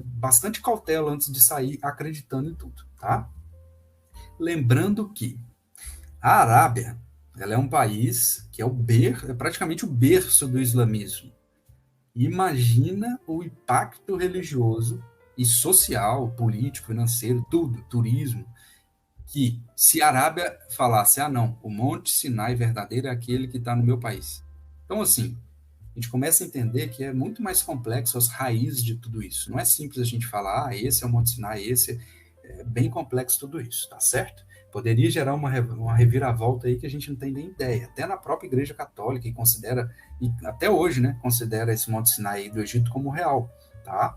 bastante cautela antes de sair acreditando em tudo, tá? Lembrando que a Arábia, ela é um país que é praticamente o berço do islamismo. Imagina o impacto religioso e social, político, financeiro, tudo, turismo, que se a Arábia falasse, não, o Monte Sinai verdadeiro é aquele que está no meu país. Então, assim, a gente começa a entender que é muito mais complexo as raízes de tudo isso. Não é simples a gente falar, esse é o Monte Sinai, esse é bem complexo tudo isso, tá certo? Poderia gerar uma reviravolta aí que a gente não tem nem ideia. Até na própria Igreja Católica, que considera, e até hoje, né, considera esse Monte Sinai do Egito como real, tá?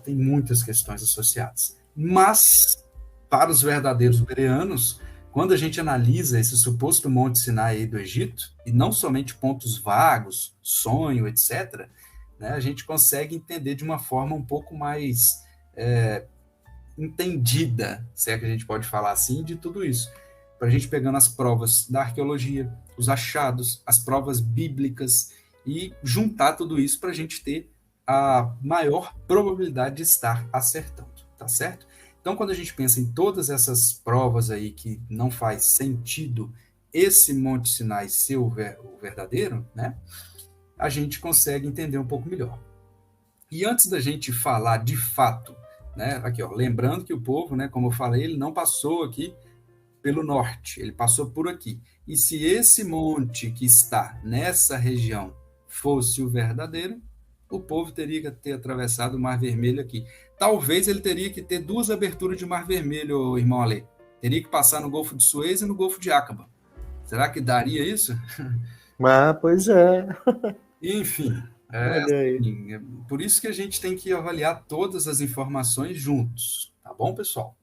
Tem muitas questões associadas. Mas, para os verdadeiros bereanos, quando a gente analisa esse suposto Monte Sinai do Egito, e não somente pontos vagos, sonho, etc., né, a gente consegue entender de uma forma um pouco mais entendida, se é que a gente pode falar assim, de tudo isso. Para a gente pegando as provas da arqueologia, os achados, as provas bíblicas e juntar tudo isso para a gente ter a maior probabilidade de estar acertando, tá certo? Então, quando a gente pensa em todas essas provas aí que não faz sentido esse Monte Sinai ser o verdadeiro, né, a gente consegue entender um pouco melhor. E antes da gente falar de fato, né, aqui, ó, lembrando que o povo, né, como eu falei, ele não passou aqui pelo norte, ele passou por aqui. E se esse monte que está nessa região fosse o verdadeiro, o povo teria que ter atravessado o Mar Vermelho aqui. Talvez ele teria que ter 2 aberturas de Mar Vermelho, irmão Ale. Teria que passar no Golfo de Suez e no Golfo de Aqaba. Será que daria isso? Pois é. Enfim, por isso que a gente tem que avaliar todas as informações juntos, tá bom, pessoal?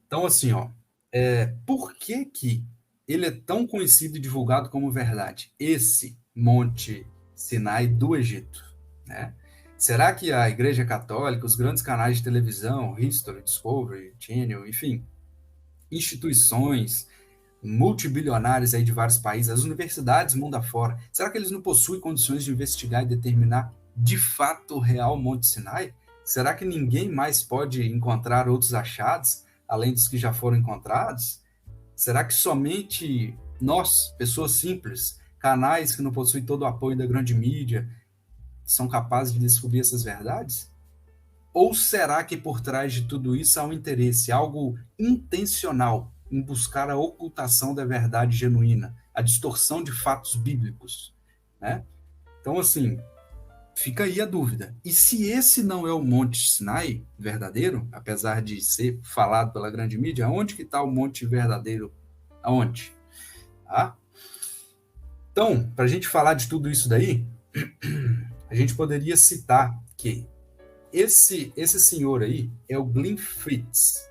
Então, assim, ó, por que ele é tão conhecido e divulgado como verdade? Esse Monte Sinai do Egito, né? Será que a Igreja Católica, os grandes canais de televisão, History, Discovery, Channel, enfim, instituições multibilionários aí de vários países, as universidades mundo afora, será que eles não possuem condições de investigar e determinar de fato o real Monte Sinai? Será que ninguém mais pode encontrar outros achados, além dos que já foram encontrados? Será que somente nós, pessoas simples, canais que não possuem todo o apoio da grande mídia, são capazes de descobrir essas verdades? Ou será que por trás de tudo isso há um interesse, algo intencional em buscar a ocultação da verdade genuína, a distorção de fatos bíblicos, né? Então, assim, fica aí a dúvida. E se esse não é o Monte Sinai verdadeiro, apesar de ser falado pela grande mídia, onde que está o Monte verdadeiro? Aonde? Tá? Então, para a gente falar de tudo isso daí, a gente poderia citar que esse senhor aí é o Glenn Fritz.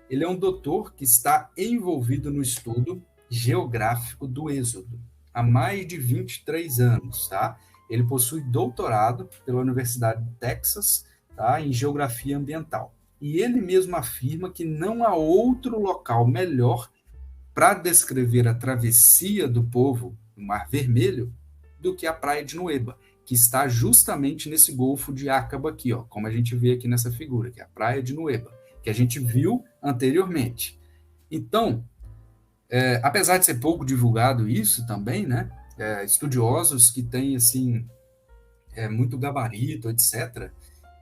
Ele é um doutor que está envolvido no estudo geográfico do Êxodo há mais de 23 anos, tá? Ele possui doutorado pela Universidade de Texas, tá, em geografia ambiental. E ele mesmo afirma que não há outro local melhor para descrever a travessia do povo no Mar Vermelho do que a praia de Nueba, que está justamente nesse golfo de Aqaba aqui, ó, como a gente vê aqui nessa figura, que é a praia de Nueba, que a gente viu anteriormente. Então, apesar de ser pouco divulgado isso também, né, estudiosos que têm, assim, muito gabarito, etc.,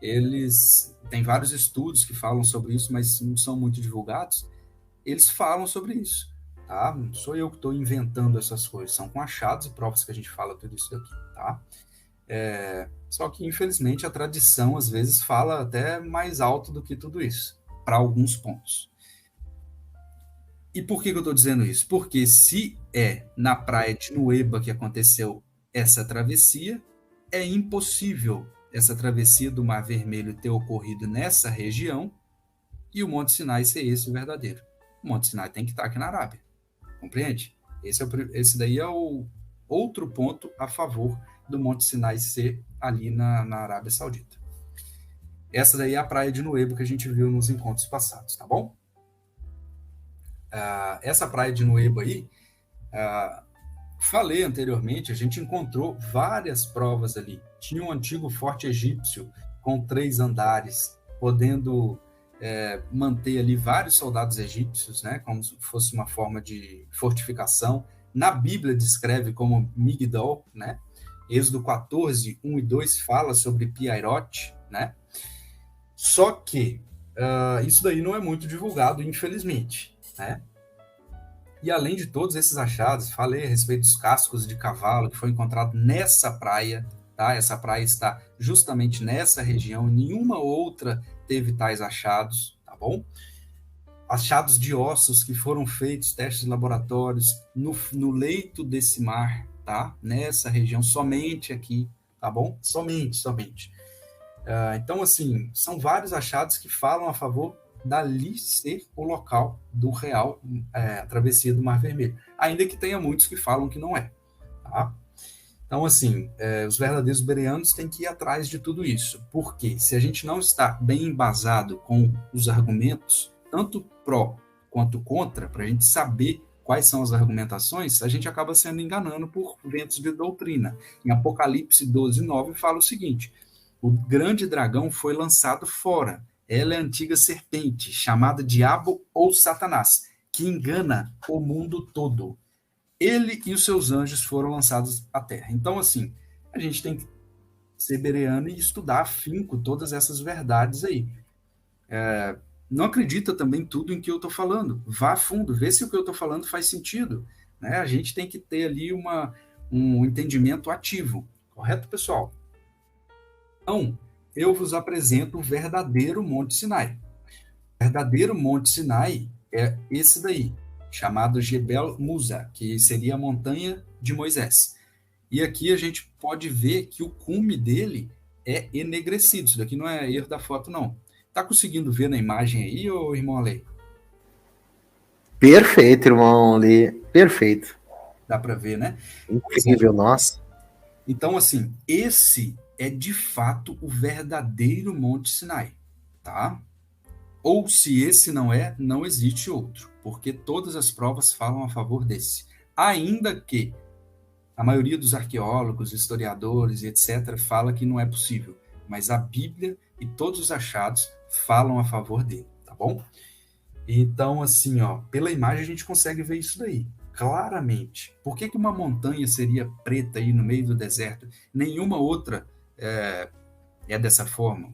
eles têm vários estudos que falam sobre isso, mas não são muito divulgados, eles falam sobre isso, tá? Não sou eu que estou inventando essas coisas, são com achados e provas que a gente fala tudo isso daqui, tá? Só que, infelizmente, a tradição, às vezes, fala até mais alto do que tudo isso, para alguns pontos. E por que eu estou dizendo isso? Porque se é na praia de Nueba que aconteceu essa travessia, é impossível essa travessia do Mar Vermelho ter ocorrido nessa região e o Monte Sinai ser esse o verdadeiro. O Monte Sinai tem que estar aqui na Arábia. Compreende? Esse daí é o outro ponto a favor do Monte Sinai ser ali na Arábia Saudita. Essa daí é a praia de Nueba que a gente viu nos encontros passados, tá bom? Essa praia de Nueba aí, falei anteriormente, a gente encontrou várias provas ali. Tinha um antigo forte egípcio com 3 andares, podendo manter ali vários soldados egípcios, né, como se fosse uma forma de fortificação. Na Bíblia descreve como Migdol, né? Êxodo 14, 1 e 2 fala sobre Piairote, né? Só que isso daí não é muito divulgado, infelizmente, né? E além de todos esses achados, falei a respeito dos cascos de cavalo que foi encontrado nessa praia, tá? Essa praia está justamente nessa região, nenhuma outra teve tais achados, tá bom? Achados de ossos que foram feitos, testes laboratórios, no leito desse mar, tá? Nessa região, somente aqui, tá bom? Somente. Então, assim, são vários achados que falam a favor dali ser o local do real, a travessia do Mar Vermelho, ainda que tenha muitos que falam que não é, tá? Então, assim, os verdadeiros bereanos têm que ir atrás de tudo isso, porque se a gente não está bem embasado com os argumentos, tanto pró quanto contra, para a gente saber quais são as argumentações, a gente acaba sendo enganando por ventos de doutrina. Em Apocalipse 12, 9, fala o seguinte: o grande dragão foi lançado fora. Ela é a antiga serpente, chamada Diabo ou Satanás, que engana o mundo todo. Ele e os seus anjos foram lançados à terra. Então, assim, a gente tem que ser bereano e estudar afinco todas essas verdades aí. Não acredita também tudo em que eu estou falando. Vá a fundo, vê se o que eu estou falando faz sentido, né? A gente tem que ter ali um entendimento ativo. Correto, pessoal? Então, eu vos apresento o verdadeiro Monte Sinai. O verdadeiro Monte Sinai é esse daí, chamado Jebel Musa, que seria a montanha de Moisés. E aqui a gente pode ver que o cume dele é enegrecido. Isso daqui não é erro da foto, não. Tá conseguindo ver na imagem aí, ô irmão Ale? Perfeito, irmão Ale. Perfeito. Dá para ver, né? Incrível, nossa. Então, assim, esse é de fato o verdadeiro Monte Sinai, tá? Ou se esse não é, não existe outro, porque todas as provas falam a favor desse. Ainda que a maioria dos arqueólogos, historiadores e etc. fala que não é possível, mas a Bíblia e todos os achados falam a favor dele, tá bom? Então, assim, ó, pela imagem a gente consegue ver isso daí, claramente. Por que uma montanha seria preta aí no meio do deserto? Nenhuma outra é dessa forma.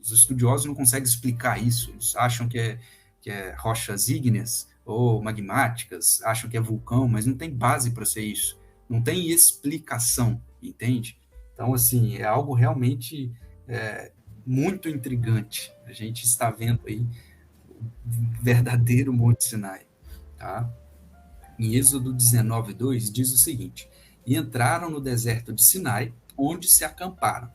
Os estudiosos não conseguem explicar isso. Eles acham que é rochas ígneas ou magmáticas, acham que é vulcão, mas não tem base para ser isso. Não tem explicação, entende? Então, assim, é algo realmente muito intrigante. A gente está vendo aí verdadeiro Monte Sinai, tá? Em Êxodo 19:2 diz o seguinte: e entraram no deserto de Sinai, onde se acamparam.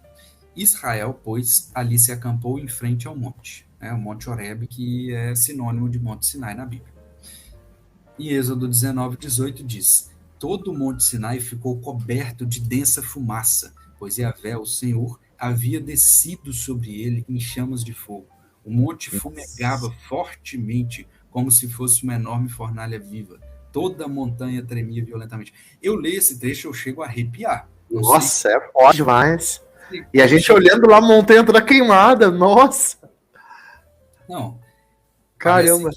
Israel, pois, ali se acampou em frente ao monte, né? O Monte Horebe, que é sinônimo de Monte Sinai na Bíblia. E Êxodo 19:18 diz: todo o Monte Sinai ficou coberto de densa fumaça, pois Yahvé, o Senhor, havia descido sobre ele em chamas de fogo. O monte fumegava fortemente, como se fosse uma enorme fornalha viva. Toda a montanha tremia violentamente. Eu leio esse trecho, eu chego a arrepiar. Nossa, é forte demais. E a gente olhando lá a montanha toda queimada, nossa. Não. Caramba.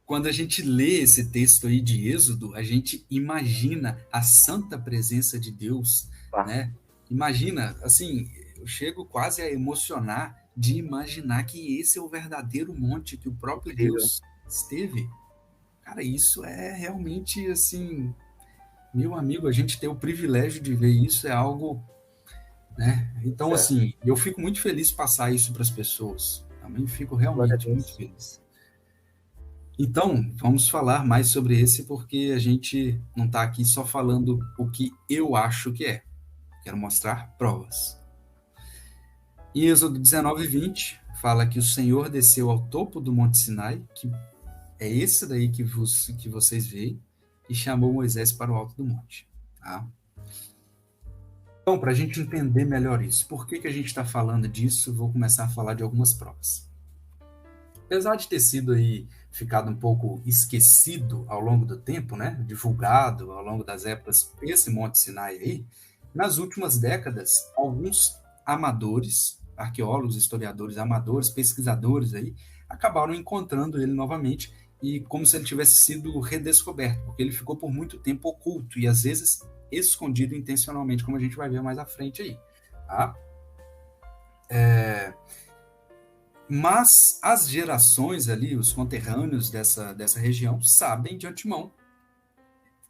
Quando a gente lê esse texto aí de Êxodo, a gente imagina a santa presença de Deus, né? Imagina, assim, eu chego quase a emocionar de imaginar que esse é o verdadeiro monte que o próprio Deus esteve. Cara, isso é realmente, assim, meu amigo, a gente ter o privilégio de ver isso é algo, né? Então, assim, eu fico muito feliz de passar isso para as pessoas. Também fico realmente muito feliz. Então, vamos falar mais sobre esse, porque a gente não está aqui só falando o que eu acho que é. Quero mostrar provas. Em Êxodo 19:20, fala que o Senhor desceu ao topo do Monte Sinai, que é esse daí que vocês veem, e chamou Moisés para o alto do monte. Tá? Então, para a gente entender melhor isso, por que a gente está falando disso, vou começar a falar de algumas provas. Apesar de ter sido aí, ficado um pouco esquecido ao longo do tempo, né, divulgado ao longo das épocas, esse Monte Sinai aí, nas últimas décadas, alguns amadores, arqueólogos, historiadores amadores, pesquisadores aí, acabaram encontrando ele novamente e como se ele tivesse sido redescoberto, porque ele ficou por muito tempo oculto e às vezes escondido intencionalmente, como a gente vai ver mais à frente aí. Tá? Mas as gerações ali, os conterrâneos dessa região, sabem de antemão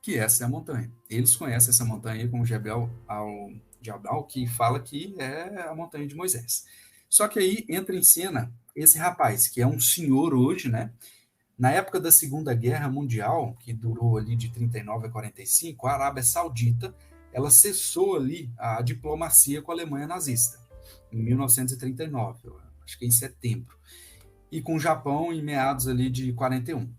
que essa é a montanha. Eles conhecem essa montanha como Jebel al-Jabal, que fala que é a montanha de Moisés. Só que aí entra em cena esse rapaz, que é um senhor hoje, né? Na época da Segunda Guerra Mundial, que durou ali de 39 a 45, a Arábia Saudita, ela cessou ali a diplomacia com a Alemanha nazista, em 1939, acho que em setembro, e com o Japão em meados ali de 41.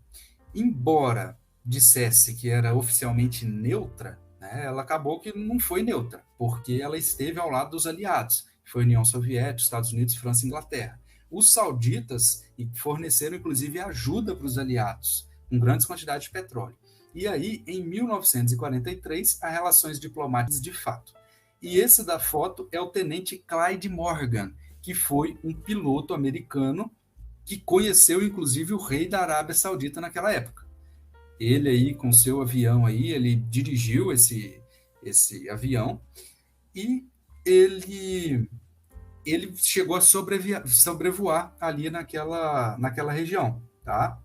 Embora dissesse que era oficialmente neutra, né, ela acabou que não foi neutra, porque ela esteve ao lado dos aliados, que foi a União Soviética, Estados Unidos, França e Inglaterra. Os sauditas forneceram, inclusive, ajuda para os aliados, com grandes quantidades de petróleo. E aí, em 1943, há relações diplomáticas de fato. E esse da foto é o tenente Clyde Morgan, que foi um piloto americano que conheceu, inclusive, o rei da Arábia Saudita naquela época. Ele aí, com seu avião aí, ele dirigiu esse avião e ele chegou a sobrevoar ali naquela região, tá?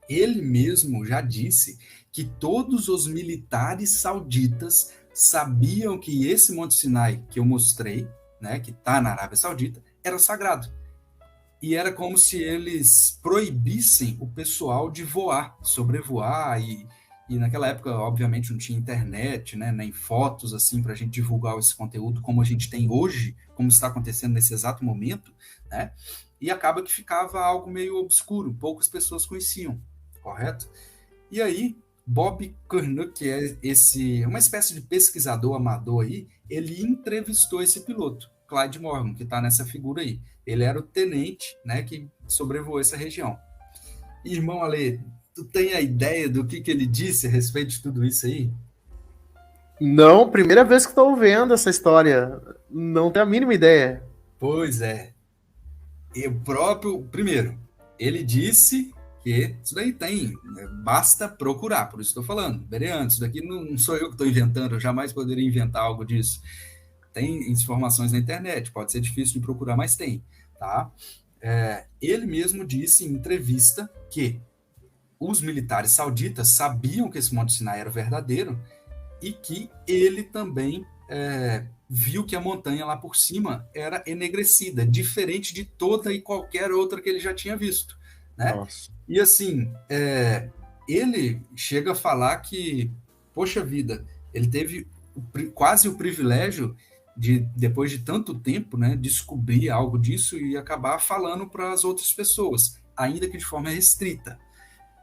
Ele mesmo já disse que todos os militares sauditas sabiam que esse Monte Sinai que eu mostrei, né, que está na Arábia Saudita, era sagrado. E era como se eles proibissem o pessoal de voar, sobrevoar, e naquela época, obviamente, não tinha internet, né, nem fotos assim para a gente divulgar esse conteúdo como a gente tem hoje, como está acontecendo nesse exato momento, né? E acaba que ficava algo meio obscuro, poucas pessoas conheciam, correto? E aí, Bob Curnock, que é uma espécie de pesquisador amador aí, ele entrevistou esse piloto, Clyde Morgan, que está nessa figura aí. Ele era o tenente, né, que sobrevoou essa região. Irmão Ale, tu tem a ideia do que ele disse a respeito de tudo isso aí? Não, primeira vez que estou vendo essa história. Não tenho a mínima ideia. Pois é. E o próprio, primeiro, ele disse que isso daí tem, né, basta procurar, por isso estou falando. Bereano, isso daqui não sou eu que estou inventando, eu jamais poderia inventar algo disso. Tem informações na internet, pode ser difícil de procurar, mas tem, tá? Ele mesmo disse em entrevista que os militares sauditas sabiam que esse Monte Sinai era verdadeiro e que ele também viu que a montanha lá por cima era enegrecida, diferente de toda e qualquer outra que ele já tinha visto, né? Nossa. E assim, ele chega a falar que, poxa vida, ele teve quase o privilégio de, depois de tanto tempo, né, descobrir algo disso e acabar falando para as outras pessoas, ainda que de forma restrita.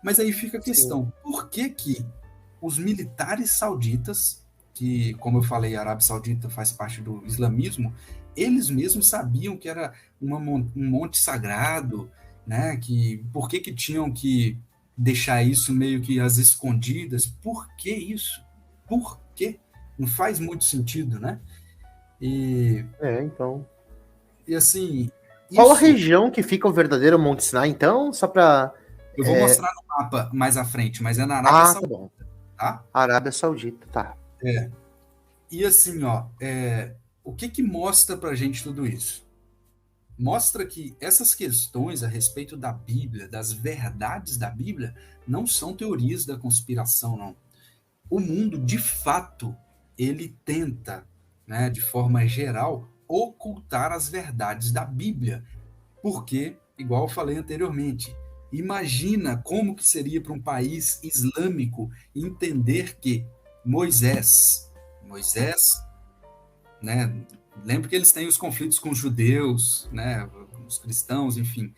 Mas aí fica a questão, por que que os militares sauditas, que, como eu falei, a Arábia Saudita faz parte do islamismo, eles mesmos sabiam que era um monte sagrado, né? Que, por que que tinham que deixar isso meio que às escondidas? Por que isso? Por quê? Não faz muito sentido, né? Então. E assim, Qual a isso região que fica o verdadeiro Monte Sinai, então? Só pra. eu vou mostrar no mapa mais à frente, mas é na Arábia Ah, tá Saudita, bom. tá? Arábia Saudita, tá. E assim, ó, o que que mostra pra gente tudo isso? Mostra que essas questões a respeito da Bíblia, das verdades da Bíblia, não são teorias da conspiração, não. O mundo, de fato, ele tenta, né, de forma geral, ocultar as verdades da Bíblia. Porque, igual eu falei anteriormente, imagina como que seria para um país islâmico entender que Moisés, né, lembra que eles têm os conflitos com os judeus, né, os cristãos, enfim.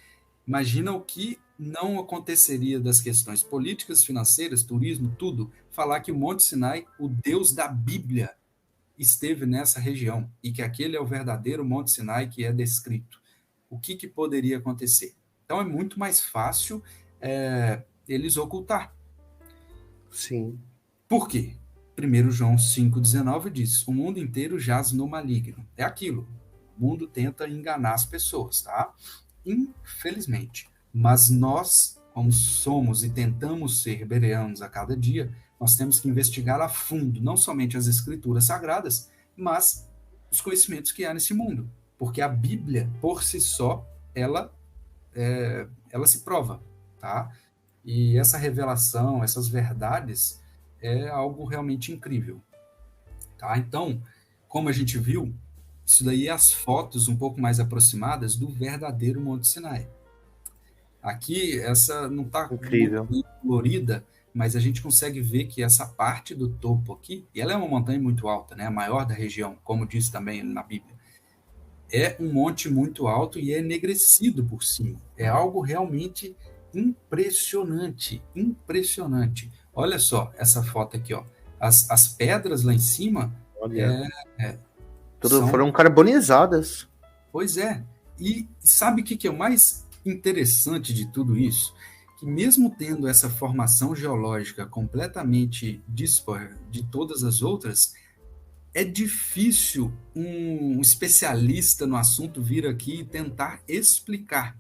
Imagina o que não aconteceria das questões políticas, financeiras, turismo, tudo, falar que o Monte Sinai, o Deus da Bíblia, esteve nessa região e que aquele é o verdadeiro Monte Sinai que é descrito. O que que poderia acontecer? Então é muito mais fácil eles ocultar. Sim. Por quê? 1 João 5,19 diz: o mundo inteiro jaz no maligno. É aquilo. O mundo tenta enganar as pessoas, tá? Infelizmente. Mas nós, como somos e tentamos ser bereanos a cada dia, nós temos que investigar a fundo, não somente as escrituras sagradas, mas os conhecimentos que há nesse mundo. Porque a Bíblia, por si só, ela se prova, tá? E essa revelação, essas verdades, é algo realmente incrível, tá? Então, como a gente viu, isso daí é as fotos um pouco mais aproximadas do verdadeiro Monte Sinai. Aqui, essa não está muito Incrível. bem colorida, mas a gente consegue ver que essa parte do topo aqui, e ela é uma montanha muito alta, né? A maior da região, como diz também na Bíblia. É um monte muito alto e é enegrecido por cima. É algo realmente impressionante, impressionante. Olha só essa foto aqui, ó. As pedras lá em cima Olha. Tudo são... foram carbonizadas. Pois é. E sabe o que é o mais interessante de tudo isso? Que mesmo tendo essa formação geológica completamente dispar de todas as outras, é difícil um especialista no assunto vir aqui e tentar explicar.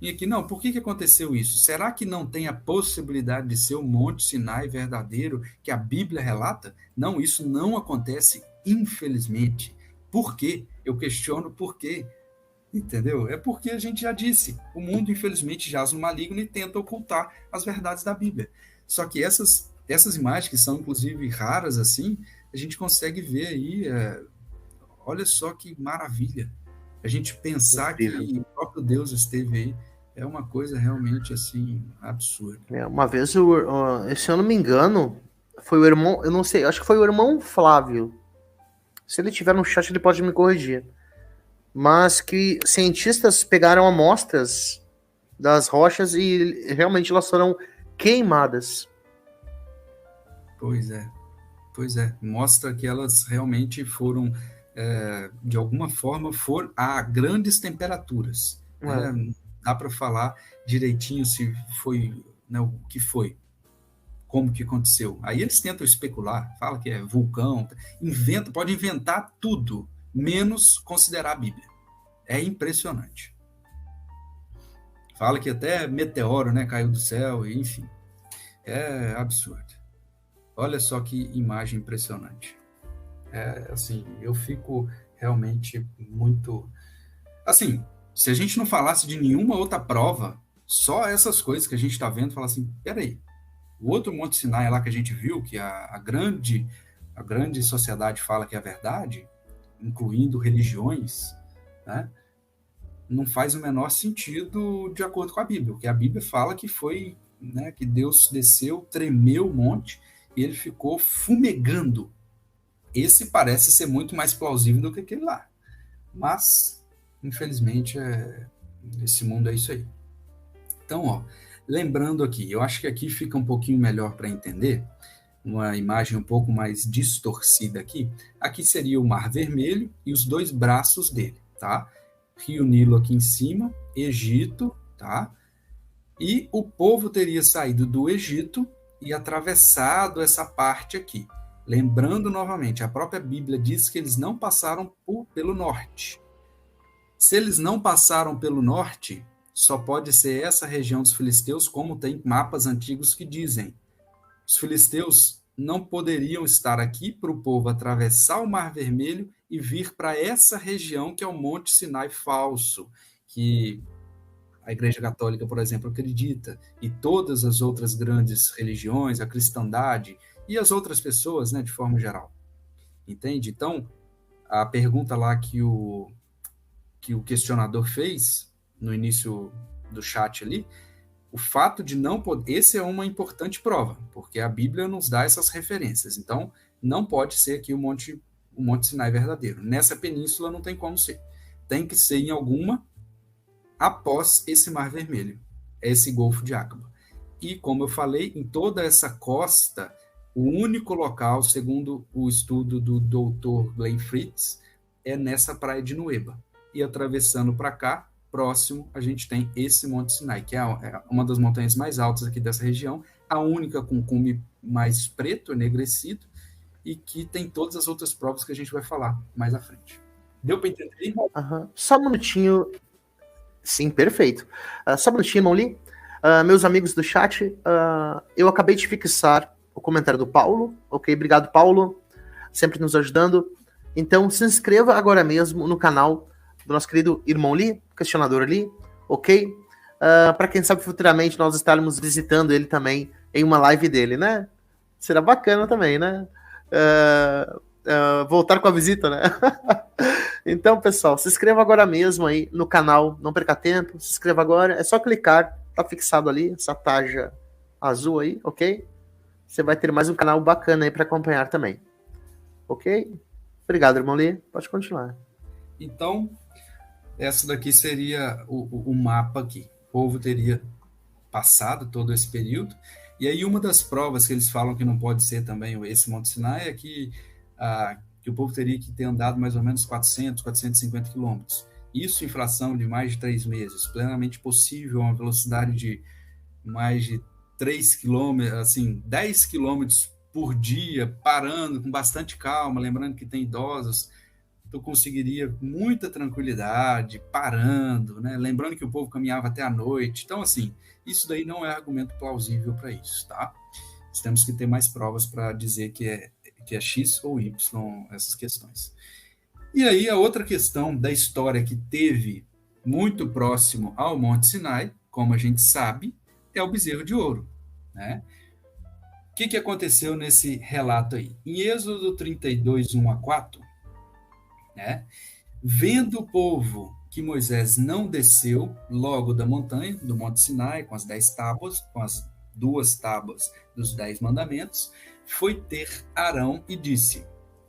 E aqui, não, por que aconteceu isso? Será que não tem a possibilidade de ser o Monte Sinai verdadeiro que a Bíblia relata? Não, isso não acontece, infelizmente. Por quê? Eu questiono por quê. Entendeu? É porque a gente já disse, o mundo, infelizmente, jaz no maligno e tenta ocultar as verdades da Bíblia. Só que essas imagens, que são, inclusive, raras assim, a gente consegue ver aí, olha só que maravilha. A gente pensar Incrível. que o próprio Deus esteve aí é uma coisa realmente assim absurda. Uma vez, se eu não me engano, foi o irmão, eu não sei, acho que foi o irmão Flávio. Se ele estiver no chat, ele pode me corrigir. Mas que cientistas pegaram amostras das rochas e realmente elas foram queimadas. Pois é. Mostra que elas realmente foram, de alguma forma, foram a grandes temperaturas. Dá para falar direitinho se foi, né, o que foi, como que aconteceu. Aí eles tentam especular, fala que é vulcão, pode inventar tudo, menos considerar a Bíblia. É impressionante. Fala que até meteoro, né, caiu do céu, enfim. É absurdo. Olha só que imagem impressionante. Assim, eu fico realmente muito... Assim, se a gente não falasse de nenhuma outra prova, só essas coisas que a gente está vendo, fala assim, peraí, o outro Monte Sinai lá que a gente viu, que a grande sociedade fala que é a verdade, incluindo religiões, né, não faz o menor sentido de acordo com a Bíblia, porque a Bíblia fala que foi, né, que Deus desceu, tremeu o monte e ele ficou fumegando. Esse parece ser muito mais plausível do que aquele lá. Mas, infelizmente, esse mundo é isso aí. Então, ó, lembrando aqui, eu acho que aqui fica um pouquinho melhor para entender, uma imagem um pouco mais distorcida aqui. Aqui seria o Mar Vermelho e os dois braços dele, tá? Rio Nilo aqui em cima, Egito, tá? E o povo teria saído do Egito e atravessado essa parte aqui. Lembrando novamente, a própria Bíblia diz que eles não passaram pelo norte. Se eles não passaram pelo norte, só pode ser essa região dos filisteus, como tem mapas antigos que dizem. Os filisteus não poderiam estar aqui para o povo atravessar o Mar Vermelho e vir para essa região que é o Monte Sinai falso, que a Igreja Católica, por exemplo, acredita, e todas as outras grandes religiões, a cristandade e as outras pessoas, né, de forma geral. Entende? Então, a pergunta lá que o questionador fez no início do chat ali, o fato de não poder... Esse é uma importante prova, porque a Bíblia nos dá essas referências. Então, não pode ser aqui o Monte Sinai verdadeiro. Nessa península não tem como ser. Tem que ser em alguma após esse Mar Vermelho, esse Golfo de Aqaba. E, como eu falei, em toda essa costa, o único local, segundo o estudo do Dr. Glenn Fritz, é nessa praia de Nueba. E atravessando para cá, próximo, a gente tem esse Monte Sinai, que é uma das montanhas mais altas aqui dessa região, a única com cume mais preto, enegrecido, e que tem todas as outras provas que a gente vai falar mais à frente. Deu para entender? Só um minutinho. Sim, perfeito. Só um minutinho, irmão Lee. Meus amigos do chat, eu acabei de fixar o comentário do Paulo. Ok, obrigado, Paulo, sempre nos ajudando. Então, se inscreva agora mesmo no canal do nosso querido irmão Lee, questionador Lee, ok? Para quem sabe futuramente nós estaremos visitando ele também em uma live dele, né? Será bacana também, né? Voltar com a visita, né? Então, pessoal, se inscreva agora mesmo aí no canal, não perca tempo, se inscreva agora, é só clicar, tá fixado ali, essa tarja azul aí, ok? Você vai ter mais um canal bacana aí para acompanhar também, ok? Obrigado, irmão Lee, pode continuar. Então, essa daqui seria o mapa aqui. O povo teria passado todo esse período. E aí uma das provas que eles falam que não pode ser também esse Monte Sinai é que o povo teria que ter andado mais ou menos 400, 450 quilômetros. Isso em fração de mais de 3 meses. Plenamente possível, uma velocidade de mais de 3 quilômetros, assim, 10 quilômetros por dia, parando com bastante calma, lembrando que tem idosos, tu conseguiria muita tranquilidade, parando, né? Lembrando que o povo caminhava até a noite. Então, assim, isso daí não é argumento plausível para isso, tá? Nós temos que ter mais provas para dizer que é X ou Y, essas questões. E aí, a outra questão da história que teve muito próximo ao Monte Sinai, como a gente sabe, é o bezerro de ouro, né? O que aconteceu nesse relato aí? Em Êxodo 32, 1-4, né? Vendo o povo que Moisés não desceu logo da montanha, do Monte Sinai, com as 10 tábuas, com as 2 tábuas dos 10 mandamentos, foi ter Arão e disse: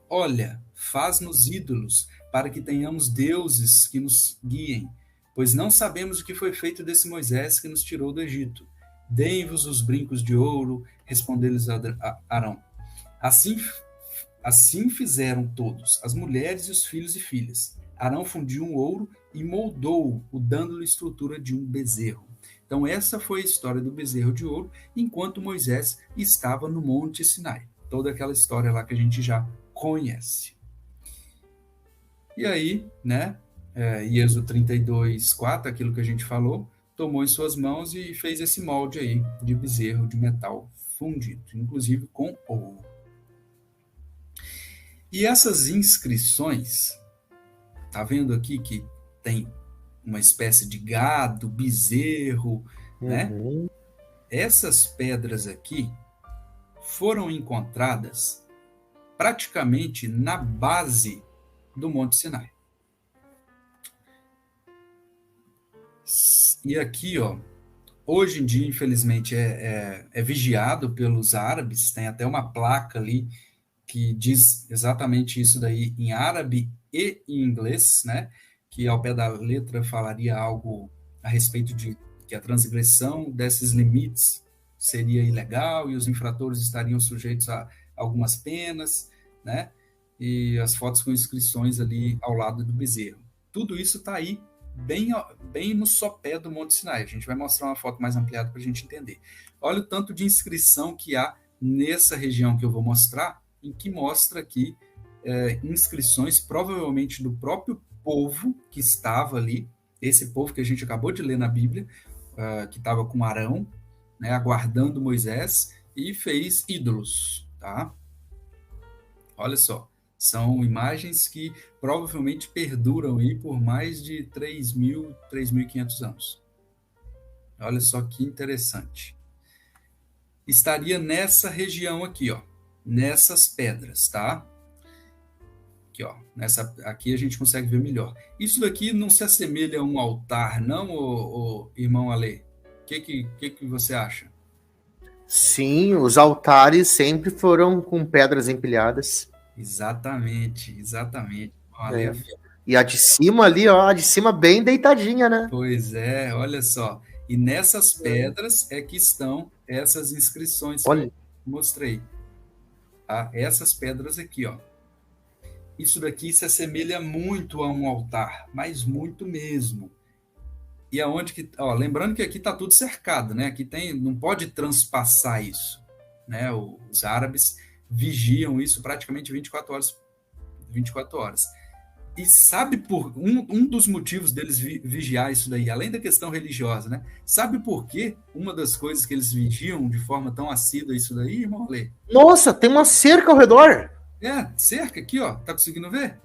olha, faz-nos ídolos, para que tenhamos deuses que nos guiem, pois não sabemos o que foi feito desse Moisés que nos tirou do Egito. Deem-vos os brincos de ouro, respondeu-lhes Arão. Assim fizeram todos, as mulheres e os filhos e filhas. Arão fundiu um ouro e moldou-o, dando-lhe estrutura de um bezerro. Então, essa foi a história do bezerro de ouro, enquanto Moisés estava no Monte Sinai. Toda aquela história lá que a gente já conhece. E aí, né, Êxodo 32, 4, aquilo que a gente falou, tomou em suas mãos e fez esse molde aí de bezerro de metal fundido, inclusive com ouro. E essas inscrições, tá vendo aqui que tem uma espécie de gado, bezerro, né? Essas pedras aqui foram encontradas praticamente na base do Monte Sinai. E aqui, ó, hoje em dia, infelizmente, é vigiado pelos árabes, tem até uma placa ali que diz exatamente isso daí em árabe e em inglês, né? Que ao pé da letra falaria algo a respeito de que a transgressão desses limites seria ilegal e os infratores estariam sujeitos a algumas penas, né? E as fotos com inscrições ali ao lado do bezerro. Tudo isso está aí bem no sopé do Monte Sinai. A gente vai mostrar uma foto mais ampliada para a gente entender. Olha o tanto de inscrição que há nessa região que eu vou mostrar, em que mostra aqui inscrições provavelmente do próprio povo que estava ali, esse povo que a gente acabou de ler na Bíblia, que estava com Arão, né, aguardando Moisés, e fez ídolos, tá? Olha só, são imagens que provavelmente perduram aí por mais de 3.000, 3.500 anos. Olha só que interessante. Estaria nessa região aqui, ó, nessas pedras, tá? Aqui, ó, aqui a gente consegue ver melhor. Isso daqui não se assemelha a um altar, não, o irmão Ale? O que você acha? Sim, os altares sempre foram com pedras empilhadas. Exatamente. É. E a de cima ali, ó, a de cima bem deitadinha, né? Pois é, olha só. E nessas pedras é que estão essas inscrições que eu mostrei. Tá? Essas pedras aqui, ó. Isso daqui se assemelha muito a um altar, mas muito mesmo. E aonde que, ó, lembrando que aqui está tudo cercado, né? Aqui não pode transpassar isso, né? Os árabes vigiam isso praticamente 24 horas. E sabe por um dos motivos deles vigiar isso daí, além da questão religiosa, né? Sabe por quê? Uma das coisas que eles vigiam de forma tão assídua isso daí, irmão Lê? Nossa, tem uma cerca ao redor. Cerca aqui, ó. Tá conseguindo ver?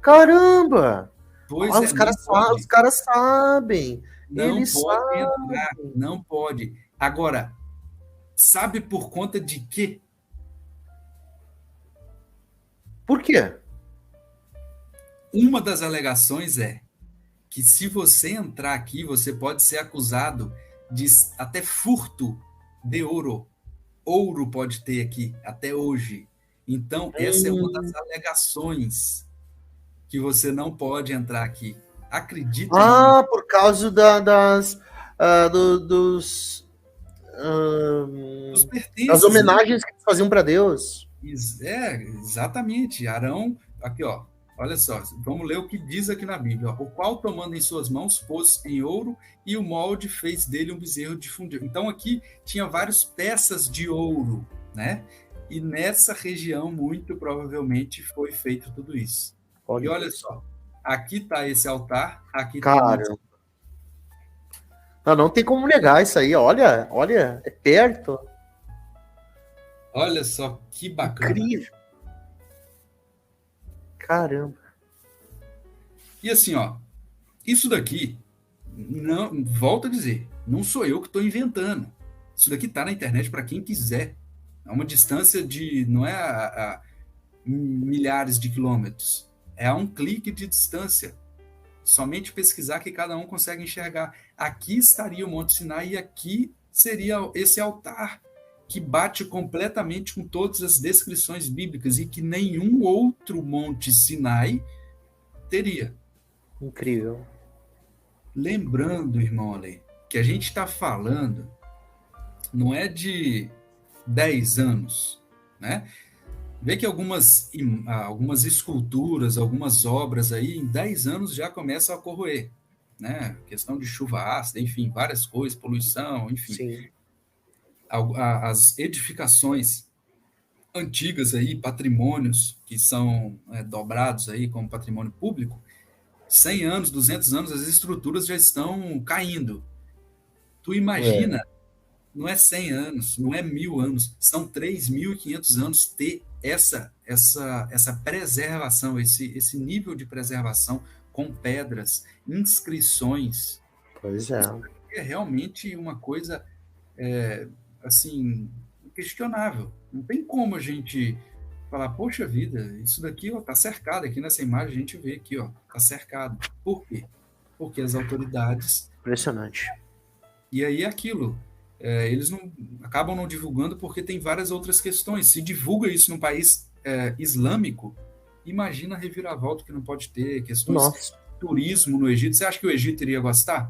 Caramba! Pois os caras sabem. Eles podem entrar, não pode. Agora, sabe por conta de quê? Por quê? Uma das alegações é que se você entrar aqui, você pode ser acusado de até furto de ouro. Ouro pode ter aqui, até hoje. Então, essa é uma das alegações que você não pode entrar aqui. Acredita? Por causa das pertences, das homenagens, né, que eles faziam para Deus. Exatamente. Arão, aqui, ó. Olha só, vamos ler o que diz aqui na Bíblia. Ó. O qual, tomando em suas mãos, pôs em ouro e o molde fez dele um bezerro de fundir. Então, aqui tinha várias peças de ouro, né? E nessa região, muito provavelmente, foi feito tudo isso. E olha só, aqui está esse altar, aqui está. Não tem como negar isso aí. Olha, é perto. Olha só que bacana. Incrível. Caramba. E assim, ó, isso daqui, não, volto a dizer, não sou eu que estou inventando. Isso daqui está na internet para quem quiser. É uma distância de, não é a milhares de quilômetros, é a um clique de distância. Somente pesquisar que cada um consegue enxergar. Aqui estaria o Monte Sinai e aqui seria esse altar que bate completamente com todas as descrições bíblicas e que nenhum outro Monte Sinai teria. Incrível. Lembrando, irmão Ale, que a gente está falando não é de 10 anos, né? Vê que algumas esculturas, algumas obras aí, em 10 anos já começam a corroer, né? Questão de chuva ácida, enfim, várias coisas, poluição, enfim. Sim. As edificações antigas aí, patrimônios que são dobrados aí como patrimônio público, 100 anos, 200 anos, as estruturas já estão caindo. Tu imagina, não é 100 anos, não é 1000 anos, são 3.500 anos ter essa preservação, esse nível de preservação com pedras, inscrições. Pois é. Isso é realmente uma coisa, assim, questionável. Não tem como a gente falar, poxa vida, isso daqui está cercado, aqui nessa imagem a gente vê aqui, está cercado. Por quê? Porque as autoridades... Impressionante. E aí é aquilo, eles não acabam não divulgando porque tem várias outras questões. Se divulga isso num país islâmico, imagina a reviravolta que não pode ter, questões de turismo no Egito. Você acha que o Egito iria gostar?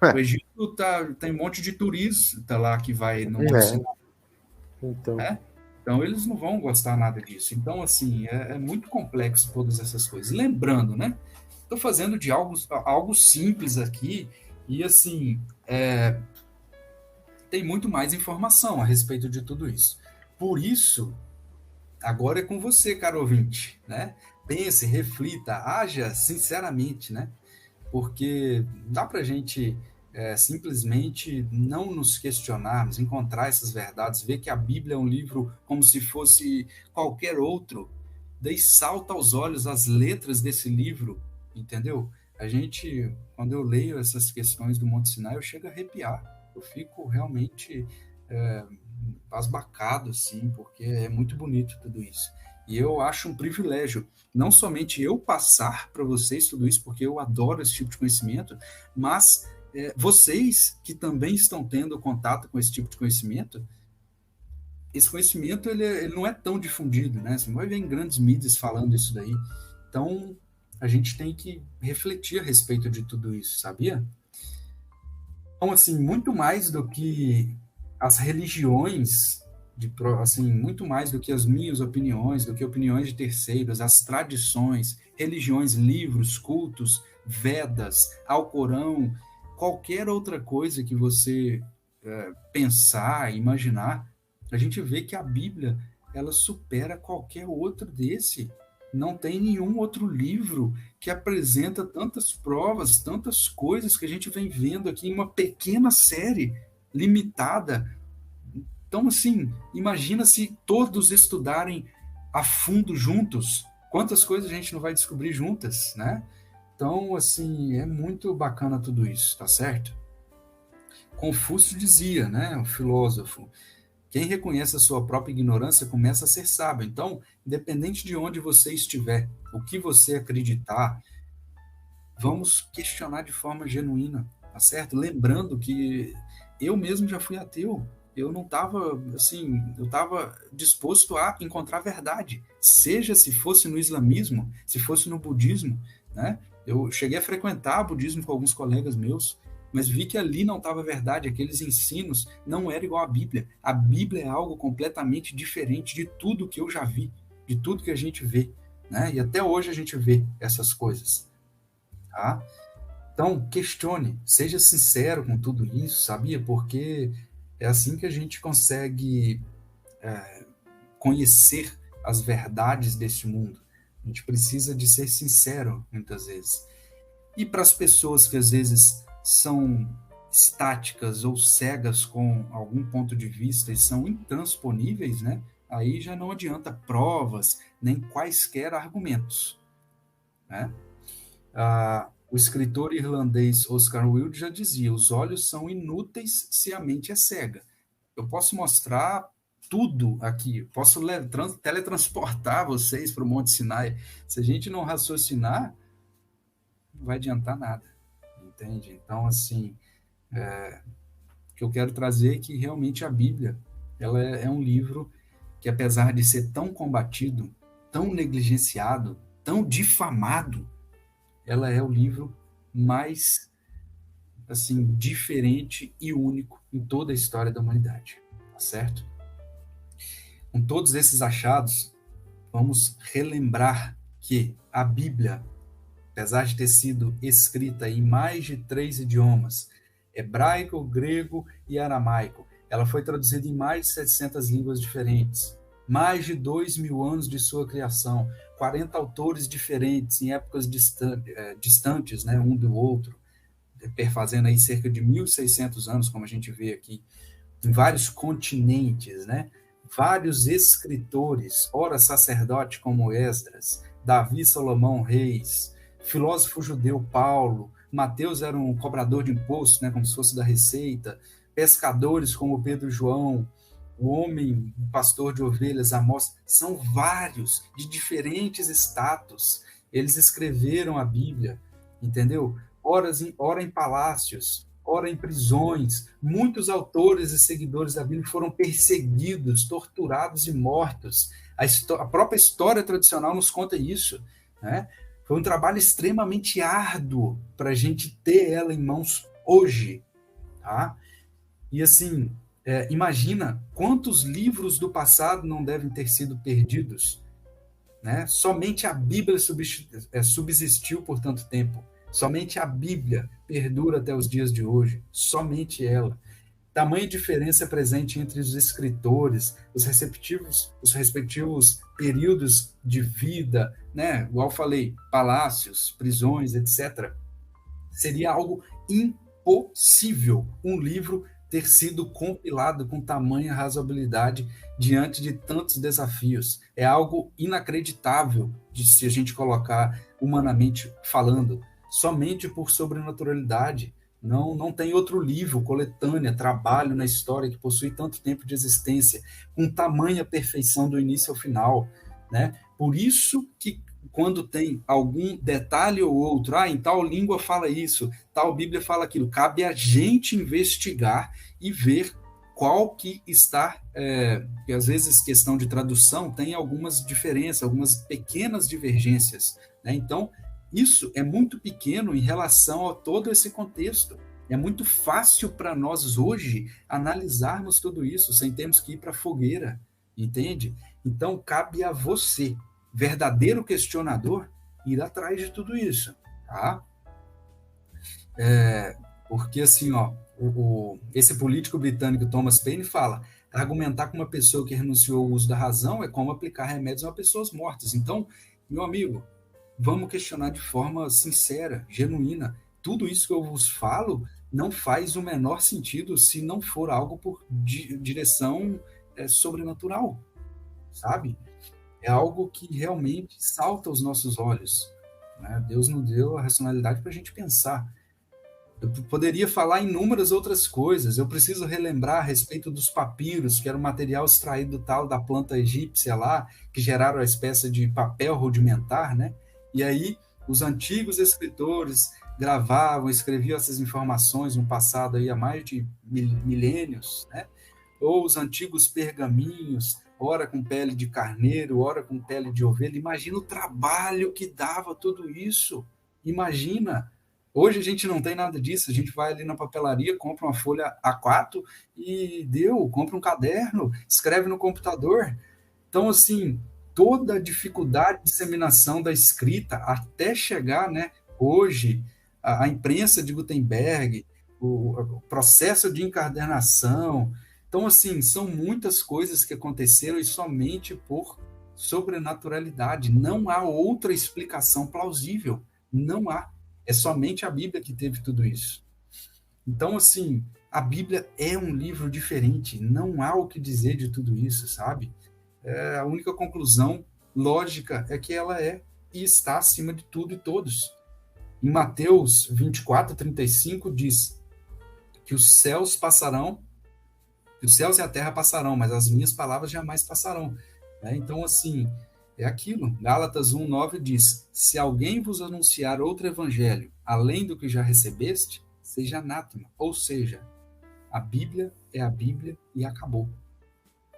O Egito tem um monte de turista lá que vai no Monte Sinai. Então, eles não vão gostar nada disso. Então, assim, é muito complexo todas essas coisas. Lembrando, né? Estou fazendo de algo simples aqui e, assim, tem muito mais informação a respeito de tudo isso. Por isso, agora é com você, caro ouvinte, né? Pense, reflita, haja sinceramente, né? Porque dá para a gente simplesmente não nos questionarmos, encontrar essas verdades, ver que a Bíblia é um livro como se fosse qualquer outro, daí salta aos olhos as letras desse livro, entendeu? Quando eu leio essas questões do Monte Sinai, eu chego a arrepiar, eu fico realmente pasbacado, assim, porque é muito bonito tudo isso. E eu acho um privilégio, não somente eu passar para vocês tudo isso, porque eu adoro esse tipo de conhecimento, mas vocês que também estão tendo contato com esse tipo de conhecimento, esse conhecimento ele não é tão difundido, né? Você não vai ver em grandes mídias falando isso daí. Então, a gente tem que refletir a respeito de tudo isso, sabia? Então, assim, muito mais do que as religiões, assim, muito mais do que as minhas opiniões, do que opiniões de terceiros, as tradições, religiões, livros, cultos, Vedas, Alcorão, qualquer outra coisa que você pensar, imaginar, a gente vê que a Bíblia ela supera qualquer outro desse. Não tem nenhum outro livro que apresenta tantas provas, tantas coisas que a gente vem vendo aqui em uma pequena série limitada. Então, assim, imagina se todos estudarem a fundo juntos, quantas coisas a gente não vai descobrir juntas, né? Então, assim, é muito bacana tudo isso, tá certo? Confúcio dizia, né, o filósofo, quem reconhece a sua própria ignorância começa a ser sábio. Então, independente de onde você estiver, o que você acreditar, vamos questionar de forma genuína, tá certo? Lembrando que eu mesmo já fui ateu. Eu não estava, assim, eu estava disposto a encontrar verdade, seja se fosse no islamismo, se fosse no budismo, né? Eu cheguei a frequentar o budismo com alguns colegas meus, mas vi que ali não estava verdade, aqueles ensinos não eram igual à Bíblia. A Bíblia é algo completamente diferente de tudo que eu já vi, de tudo que a gente vê, né? E até hoje a gente vê essas coisas, tá? Então, questione, seja sincero com tudo isso, sabia? Porque é assim que a gente consegue conhecer as verdades deste mundo. A gente precisa de ser sincero, muitas vezes. E para as pessoas que às vezes são estáticas ou cegas com algum ponto de vista e são intransponíveis, né? Aí já não adianta provas, nem quaisquer argumentos, né? O escritor irlandês Oscar Wilde já dizia, os olhos são inúteis se a mente é cega. Eu posso mostrar tudo aqui, posso teletransportar vocês para o Monte Sinai. Se a gente não raciocinar, não vai adiantar nada, entende? Então, assim, o que eu quero trazer é que realmente a Bíblia ela é um livro que, apesar de ser tão combatido, tão negligenciado, tão difamado, ela é o livro mais, assim, diferente e único em toda a história da humanidade, tá certo? Com todos esses achados, vamos relembrar que a Bíblia, apesar de ter sido escrita em mais de 3 idiomas, hebraico, grego e aramaico, ela foi traduzida em mais de 700 línguas diferentes, mais de 2.000 anos de sua criação, 40 autores diferentes em épocas distantes, né, um do outro, perfazendo aí cerca de 1.600 anos, como a gente vê aqui, em vários continentes, né? Vários escritores, ora sacerdote como Esdras, Davi, Salomão, reis, filósofo judeu Paulo, Mateus era um cobrador de impostos, né, como se fosse da Receita, pescadores como Pedro e João, o homem, o pastor de ovelhas, Amós, são vários, de diferentes status. Eles escreveram a Bíblia, entendeu? Ora em palácios, ora em prisões. Muitos autores e seguidores da Bíblia foram perseguidos, torturados e mortos. A própria história tradicional nos conta isso, né? Foi um trabalho extremamente árduo para a gente ter ela em mãos hoje, tá? E assim, imagina quantos livros do passado não devem ter sido perdidos, né? Somente a Bíblia subsistiu por tanto tempo. Somente a Bíblia perdura até os dias de hoje. Somente ela. Tamanha diferença é presente entre os escritores, os respectivos períodos de vida, né? Igual falei, palácios, prisões, etc. Seria algo impossível um livro ter sido compilado com tamanha razoabilidade diante de tantos desafios. É algo inacreditável se a gente colocar humanamente falando, somente por sobrenaturalidade. Não tem outro livro, coletânea, trabalho na história que possui tanto tempo de existência, com tamanha perfeição do início ao final, né? Por isso que quando tem algum detalhe ou outro, em tal língua fala isso, tal Bíblia fala aquilo, cabe a gente investigar e ver qual que está, porque às vezes questão de tradução tem algumas diferenças, algumas pequenas divergências, né? Então, isso é muito pequeno em relação a todo esse contexto. É muito fácil para nós hoje analisarmos tudo isso sem termos que ir para a fogueira, entende? Então, cabe a você, verdadeiro questionador, ir atrás de tudo isso, tá? Porque assim, esse político britânico Thomas Paine fala: argumentar com uma pessoa que renunciou ao uso da razão é como aplicar remédios a pessoas mortas. Então, meu amigo, vamos questionar de forma sincera, genuína. Tudo isso que eu vos falo não faz o menor sentido se não for algo por direção sobrenatural, sabe? É algo que realmente salta aos nossos olhos, né? Deus nos deu a racionalidade para a gente pensar. Eu poderia falar inúmeras outras coisas. Eu preciso relembrar a respeito dos papiros, que era um material extraído tal da planta egípcia lá, que geraram a espécie de papel rudimentar, né? E aí, os antigos escritores gravavam, escreviam essas informações no passado aí há mais de milênios, né? Ou os antigos pergaminhos, ora com pele de carneiro, ora com pele de ovelha. Imagina o trabalho que dava tudo isso. Imagina. Hoje a gente não tem nada disso. A gente vai ali na papelaria, compra uma folha A4 e compra um caderno, escreve no computador. Então, assim, toda a dificuldade de disseminação da escrita até chegar, né, hoje, a imprensa de Gutenberg, o processo de encadernação. Então, assim, são muitas coisas que aconteceram e somente por sobrenaturalidade. Não há outra explicação plausível. Não há. É somente a Bíblia que teve tudo isso. Então, assim, a Bíblia é um livro diferente. Não há o que dizer de tudo isso, sabe? A única conclusão lógica é que ela é e está acima de tudo e todos. Em Mateus 24:35 diz que os céus passarão, que os céus e a terra passarão, mas as minhas palavras jamais passarão. Então, assim, é aquilo. Gálatas 1:9 diz: se alguém vos anunciar outro evangelho, além do que já recebeste, seja anátema. Ou seja, a Bíblia é a Bíblia e acabou.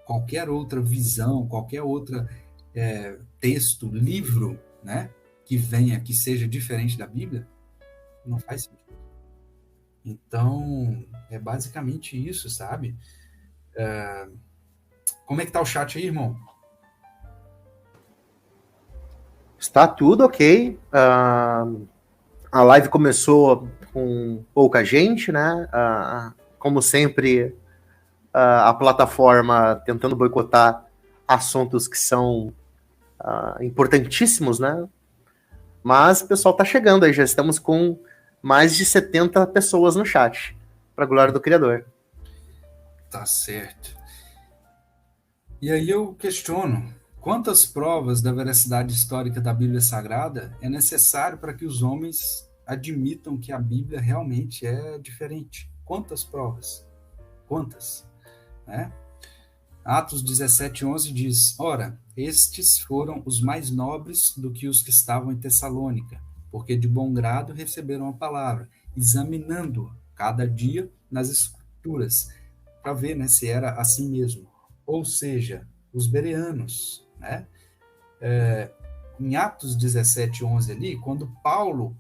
Qualquer outra visão, qualquer outro texto, livro, né, que venha, que seja diferente da Bíblia, não faz sentido. Então, é basicamente isso, sabe? Como é que tá o chat aí, irmão? Está tudo ok. A live começou com pouca gente, né? Como sempre, a plataforma tentando boicotar assuntos que são importantíssimos, né? Mas o pessoal está chegando aí, já estamos com mais de 70 pessoas no chat, para glória do Criador. Tá certo. E aí eu questiono, quantas provas da veracidade histórica da Bíblia Sagrada é necessário para que os homens admitam que a Bíblia realmente é diferente? Quantas provas? Quantas? Né? Atos 17:11 diz: Ora, estes foram os mais nobres do que os que estavam em Tessalônica, porque de bom grado receberam a palavra, examinando cada dia nas Escrituras, para ver, né, se era assim mesmo. Ou seja, os bereanos, né? Em Atos 17:11 ali, quando Paulo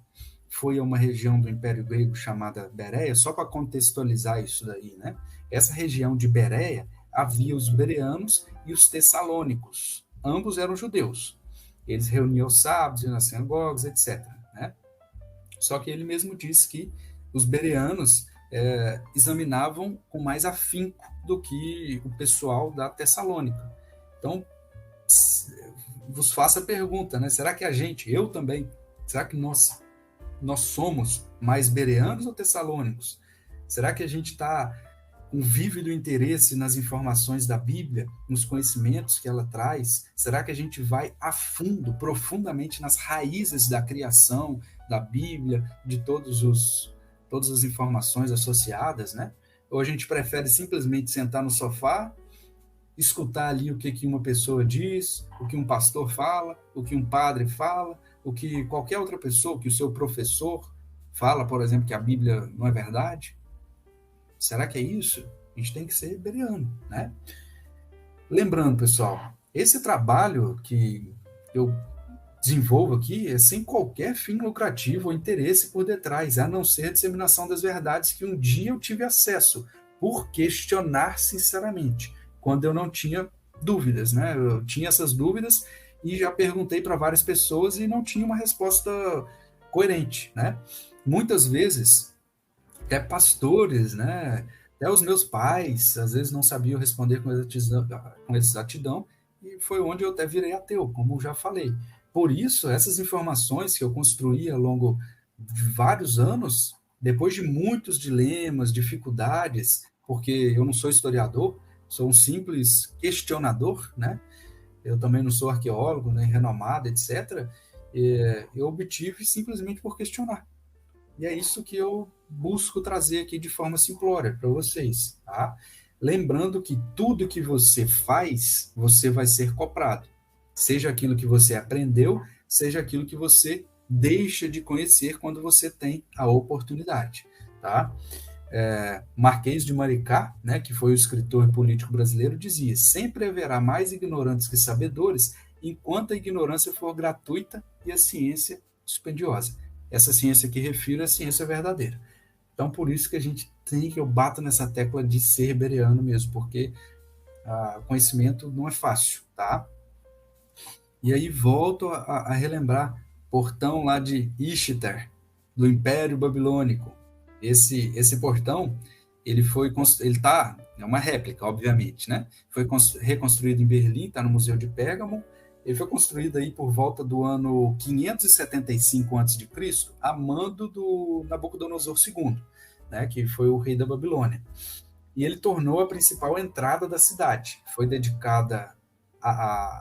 foi a uma região do Império Grego chamada Bereia, só para contextualizar isso daí, né? Essa região de Bereia havia os bereanos e os tessalônicos. Ambos eram judeus. Eles reuniam os sábados nas sinagogas, etc. Né? Só que ele mesmo disse que os bereanos examinavam com mais afinco do que o pessoal da Tessalônica. Então, vos faço a pergunta, né? Será que a gente, eu também, será que nós somos mais bereanos ou tessalônicos? Será que a gente está com vívido interesse nas informações da Bíblia, nos conhecimentos que ela traz? Será que a gente vai a fundo, profundamente nas raízes da criação da Bíblia, de todas as informações associadas, né? Ou a gente prefere simplesmente sentar no sofá, escutar ali o que uma pessoa diz, o que um pastor fala, o que um padre fala, o que qualquer outra pessoa, que o seu professor fala, por exemplo, que a Bíblia não é verdade? Será que é isso? A gente tem que ser bereano, né? Lembrando, pessoal, esse trabalho que eu desenvolvo aqui é sem qualquer fim lucrativo ou interesse por detrás, a não ser a disseminação das verdades que um dia eu tive acesso, por questionar sinceramente, quando eu não tinha dúvidas, né? Eu tinha essas dúvidas e já perguntei para várias pessoas e não tinha uma resposta coerente, né? Muitas vezes, até pastores, né? Até os meus pais, às vezes não sabiam responder com exatidão, e foi onde eu até virei ateu, como já falei. Por isso, essas informações que eu construí ao longo de vários anos, depois de muitos dilemas, dificuldades, porque eu não sou historiador, sou um simples questionador, né? Eu também não sou arqueólogo, nem renomado, etc. Eu obtive simplesmente por questionar. E é isso que eu busco trazer aqui de forma simplória para vocês, tá? Lembrando que tudo que você faz, você vai ser cobrado. Seja aquilo que você aprendeu, seja aquilo que você deixa de conhecer quando você tem a oportunidade, tá? Marquês de Maricá, né, que foi o escritor político brasileiro, dizia: sempre haverá mais ignorantes que sabedores, enquanto a ignorância for gratuita e a ciência dispendiosa. Essa ciência que refiro é a ciência verdadeira. Então, por isso que eu bato nessa tecla de ser bereano mesmo, porque conhecimento não é fácil, tá? E aí volto a relembrar, portão lá de Ishtar, do Império Babilônico. Esse portão, é uma réplica, obviamente, né? Foi reconstruído em Berlim, está no Museu de Pérgamo. Ele foi construído aí por volta do ano 575 a.C., a mando do Nabucodonosor II, né? Que foi o rei da Babilônia. E ele tornou a principal entrada da cidade. Foi dedicada,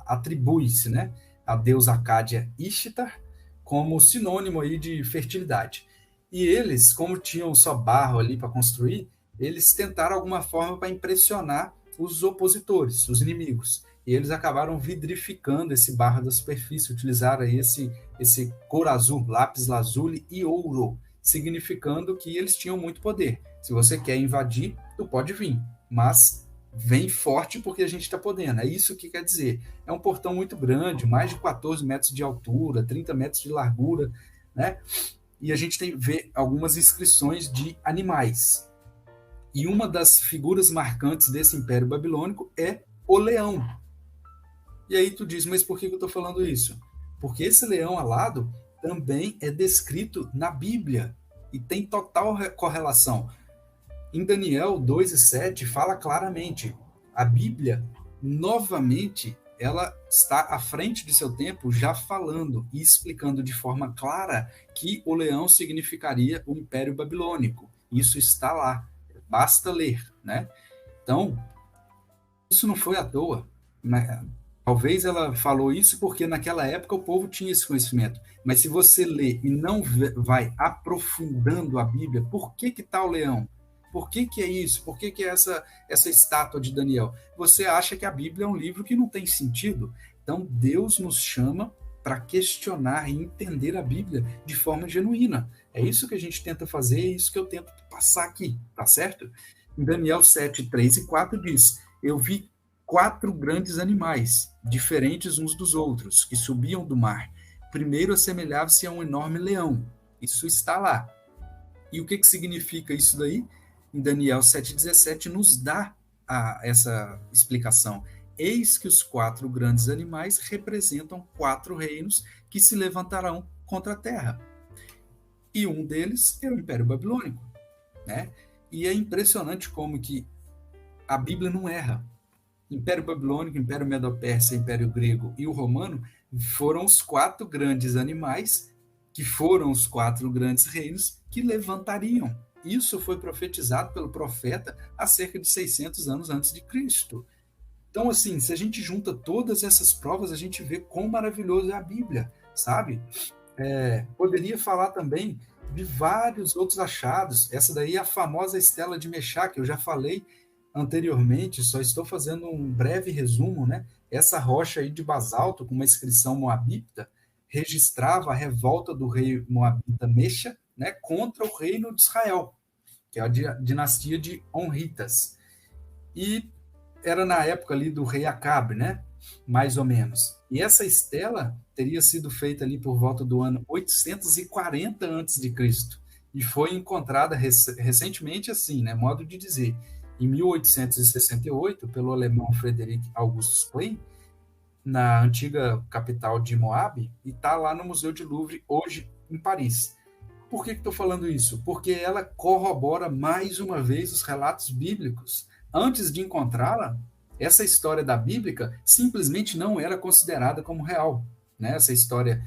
atribui-se, né, a deusa Acádia Ishtar como sinônimo aí de fertilidade. E eles, como tinham só barro ali para construir, eles tentaram alguma forma para impressionar os opositores, os inimigos. E eles acabaram vidrificando esse barro da superfície, utilizaram aí esse cor azul, lápis lazuli e ouro, significando que eles tinham muito poder. Se você quer invadir, tu pode vir, mas vem forte porque a gente está podendo. É isso que quer dizer. É um portão muito grande, mais de 14 metros de altura, 30 metros de largura, né? E a gente vê algumas inscrições de animais. E uma das figuras marcantes desse Império Babilônico é o leão. E aí tu diz, mas por que eu estou falando isso? Porque esse leão alado também é descrito na Bíblia e tem total correlação. Em Daniel 2:7 fala claramente, a Bíblia novamente ela está à frente de seu tempo, já falando e explicando de forma clara que o leão significaria o Império Babilônico. Isso está lá, basta ler, né? Então, isso não foi à toa, né? Talvez ela falou isso porque naquela época o povo tinha esse conhecimento. Mas se você lê e não vai aprofundando a Bíblia, por que está o leão? Por que é isso? Por que é essa estátua de Daniel? Você acha que a Bíblia é um livro que não tem sentido? Então Deus nos chama para questionar e entender a Bíblia de forma genuína. É isso que a gente tenta fazer, é isso que eu tento passar aqui, tá certo? Em Daniel 7, 3 e 4 diz: eu vi 4 grandes animais, diferentes uns dos outros, que subiam do mar. Primeiro assemelhava-se a um enorme leão. Isso está lá. E o que significa isso daí? Em Daniel 7,17 nos dá essa explicação. Eis que os 4 grandes animais representam 4 reinos que se levantarão contra a terra. E um deles é o Império Babilônico, né? E é impressionante como que a Bíblia não erra. Império Babilônico, Império Medo-Persa, Império Grego e o Romano foram os 4 grandes animais, que foram os 4 grandes reinos que levantariam. Isso foi profetizado pelo profeta há cerca de 600 anos antes de Cristo. Então, assim, se a gente junta todas essas provas, a gente vê quão maravilhoso é a Bíblia, sabe? Poderia falar também de vários outros achados. Essa daí é a famosa Estela de Meshach, que eu já falei anteriormente, só estou fazendo um breve resumo, né? Essa rocha aí de basalto com uma inscrição moabita registrava a revolta do rei moabita Mexa, né, contra o reino de Israel, que é a dinastia de Onritas. E era na época ali do rei Acabe, né? Mais ou menos. E essa estela teria sido feita ali por volta do ano 840 a.C. E foi encontrada recentemente assim, né? Modo de dizer, em 1868, pelo alemão Frederick Augustus Klein, na antiga capital de Moab, e está lá no Museu de Louvre, hoje em Paris. Por que estou falando isso? Porque ela corrobora mais uma vez os relatos bíblicos. Antes de encontrá-la, essa história da Bíblia simplesmente não era considerada como real, né? Essa história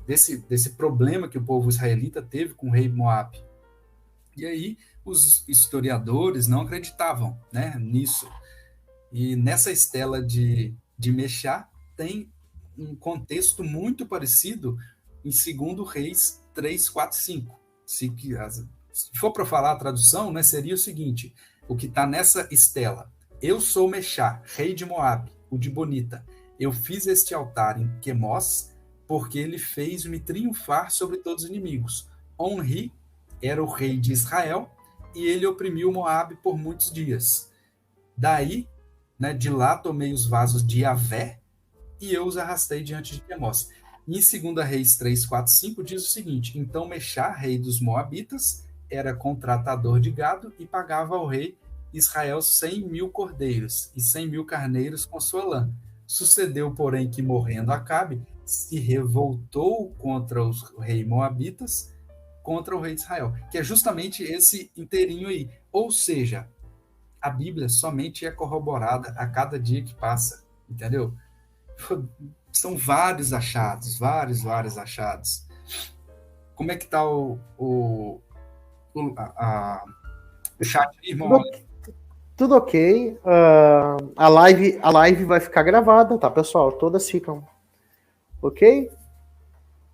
desse problema que o povo israelita teve com o rei Moab. E aí os historiadores não acreditavam, né, nisso. E nessa estela de Meshach tem um contexto muito parecido em 2 Reis 3, 4, 5. Se for para falar a tradução, né, seria o seguinte: o que está nessa estela: eu sou Meshach, rei de Moabe, o de Bonita. Eu fiz este altar em Quemós, porque ele fez-me triunfar sobre todos os inimigos. Onri era o rei de Israel, e ele oprimiu Moabe por muitos dias. Daí, né, de lá tomei os vasos de Yavé, e eu os arrastei diante de Quemós. Em 2 Reis 3, 4, 5 diz o seguinte: então Meshach, rei dos Moabitas, era contratador de gado e pagava ao rei Israel 100.000 cordeiros e 100.000 carneiros com sua lã. Sucedeu, porém, que morrendo Acabe, se revoltou contra os reis moabitas, contra o rei de Israel, que é justamente esse inteirinho aí. Ou seja, a Bíblia somente é corroborada a cada dia que passa, entendeu? São vários achados, vários achados. Como é que está o chat, irmão? Tudo ok. A live vai ficar gravada, tá, pessoal? Todas ficam. Ok?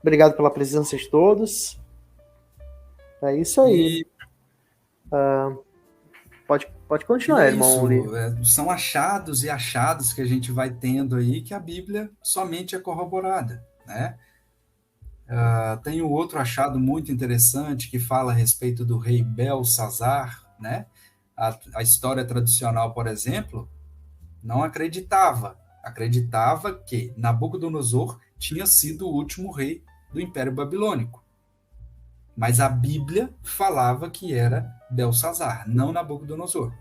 Obrigado pela presença de todos. É isso aí. Pode continuar, irmão. São achados e achados que a gente vai tendo aí que a Bíblia somente é corroborada, né? Tem um outro achado muito interessante que fala a respeito do rei Belsazar, né? A história tradicional, por exemplo, não acreditava que Nabucodonosor tinha sido o último rei do Império Babilônico. Mas a Bíblia falava que era Belsazar, não Nabucodonosor.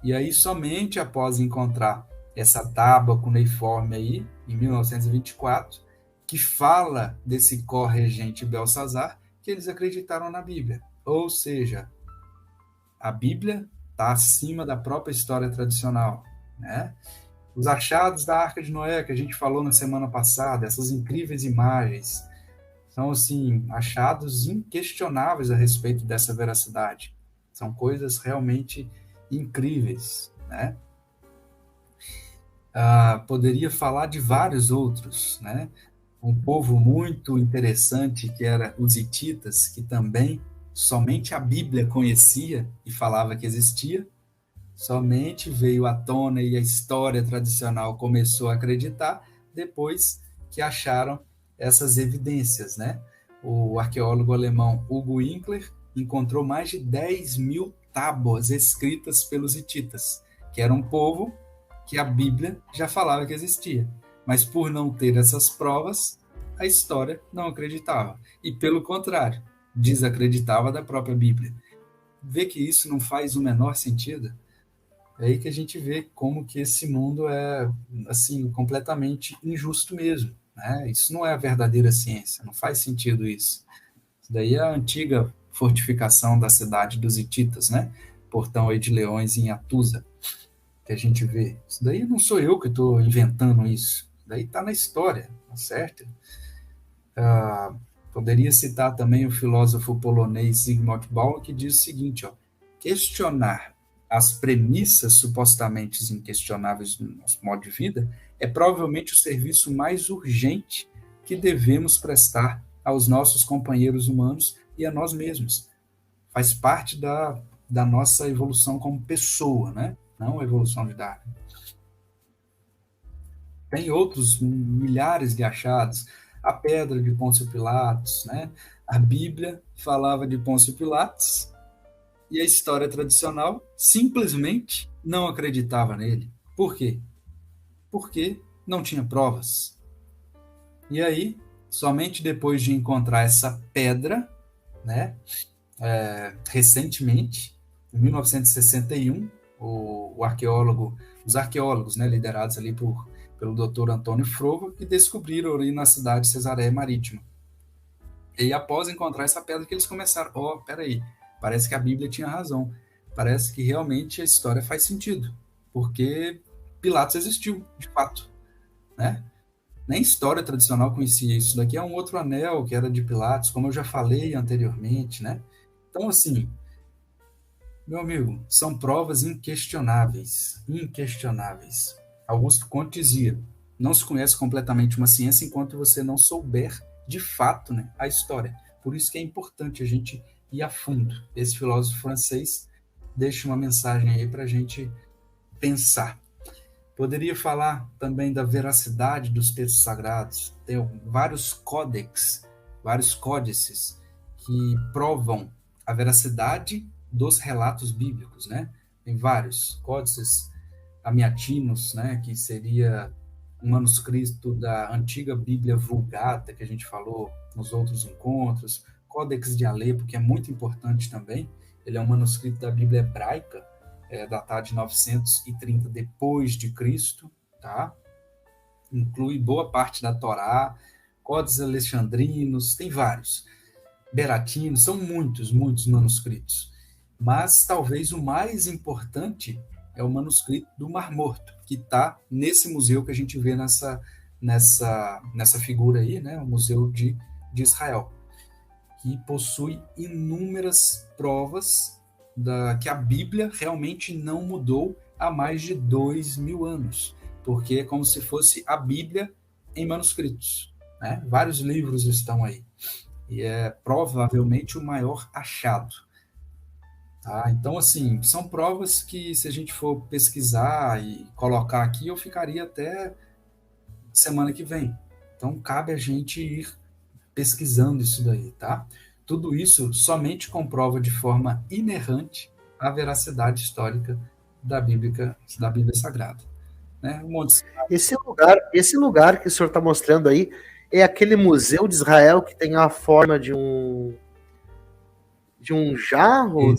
E aí, somente após encontrar essa tábua cuneiforme aí, em 1924, que fala desse corregente Belsazar, que eles acreditaram na Bíblia. Ou seja, a Bíblia está acima da própria história tradicional, né? Os achados da Arca de Noé, que a gente falou na semana passada, essas incríveis imagens, são, assim, achados inquestionáveis a respeito dessa veracidade. São coisas realmente incríveis, né? Poderia falar de vários outros, né? Um povo muito interessante que era os hititas, que também somente a Bíblia conhecia e falava que existia, somente veio à tona e a história tradicional começou a acreditar depois que acharam essas evidências, né? O arqueólogo alemão Hugo Winkler encontrou mais de 10.000 tábuas escritas pelos hititas, que era um povo que a Bíblia já falava que existia. Mas por não ter essas provas, a história não acreditava. E pelo contrário, desacreditava da própria Bíblia. Vê que isso não faz o menor sentido? É aí que a gente vê como que esse mundo é, assim, completamente injusto mesmo, né? Isso não é a verdadeira ciência, não faz sentido isso. Isso daí é a antiga fortificação da cidade dos hititas, né? Portão aí de Leões em Atusa, que a gente vê. Isso daí não sou eu que estou inventando isso. Isso daí está na história, tá certo? Poderia citar também o filósofo polonês Zygmunt Bauman, que diz o seguinte, ó, questionar as premissas supostamente inquestionáveis do nosso modo de vida é provavelmente o serviço mais urgente que devemos prestar aos nossos companheiros humanos e a nós mesmos. Faz parte da nossa evolução como pessoa, né? Não a evolução de Darwin. Tem outros milhares de achados. A pedra de Pôncio Pilatos, né? A Bíblia falava de Pôncio Pilatos e a história tradicional simplesmente não acreditava nele. Por quê? Porque não tinha provas. E aí, somente depois de encontrar essa pedra, né? Recentemente, em 1961, os arqueólogos, né, liderados ali pelo Dr. Antônio Frova, que descobriram ali na cidade de Cesareia Marítima. E após encontrar essa pedra que eles começaram, peraí, parece que a Bíblia tinha razão, parece que realmente a história faz sentido, porque Pilatos existiu, de fato, né? Nem história tradicional conhecia isso. Daqui é um outro anel que era de Pilatos, como eu já falei anteriormente, né? Então, assim, meu amigo, são provas inquestionáveis, inquestionáveis. Augusto Comte dizia, não se conhece completamente uma ciência enquanto você não souber, de fato, né, a história. Por isso que é importante a gente ir a fundo. Esse filósofo francês deixa uma mensagem aí para a gente pensar. Poderia falar também da veracidade dos textos sagrados. Tem vários códex, vários códices que provam a veracidade dos relatos bíblicos, né? Tem vários códices amiatinos, né? Que seria um manuscrito da antiga Bíblia Vulgata, que a gente falou nos outros encontros. Códex de Alepo, que é muito importante também. Ele é um manuscrito da Bíblia hebraica, datado de 930 depois de Cristo, tá? Inclui boa parte da Torá, códices alexandrinos, tem vários. Beratinos, são muitos manuscritos. Mas talvez o mais importante é o manuscrito do Mar Morto, que está nesse museu que a gente vê nessa figura aí, né? O Museu de Israel, que possui inúmeras provas que a Bíblia realmente não mudou há mais de 2.000 anos, porque é como se fosse a Bíblia em manuscritos, né? Vários livros estão aí, e é provavelmente o maior achado. Tá? Então, assim, são provas que, se a gente for pesquisar e colocar aqui, eu ficaria até semana que vem. Então, cabe a gente ir pesquisando isso daí, tá? Tudo isso somente comprova de forma inerrante a veracidade histórica da Bíblia Sagrada, né? Esse lugar que o senhor está mostrando aí é aquele museu de Israel que tem a forma de um jarro.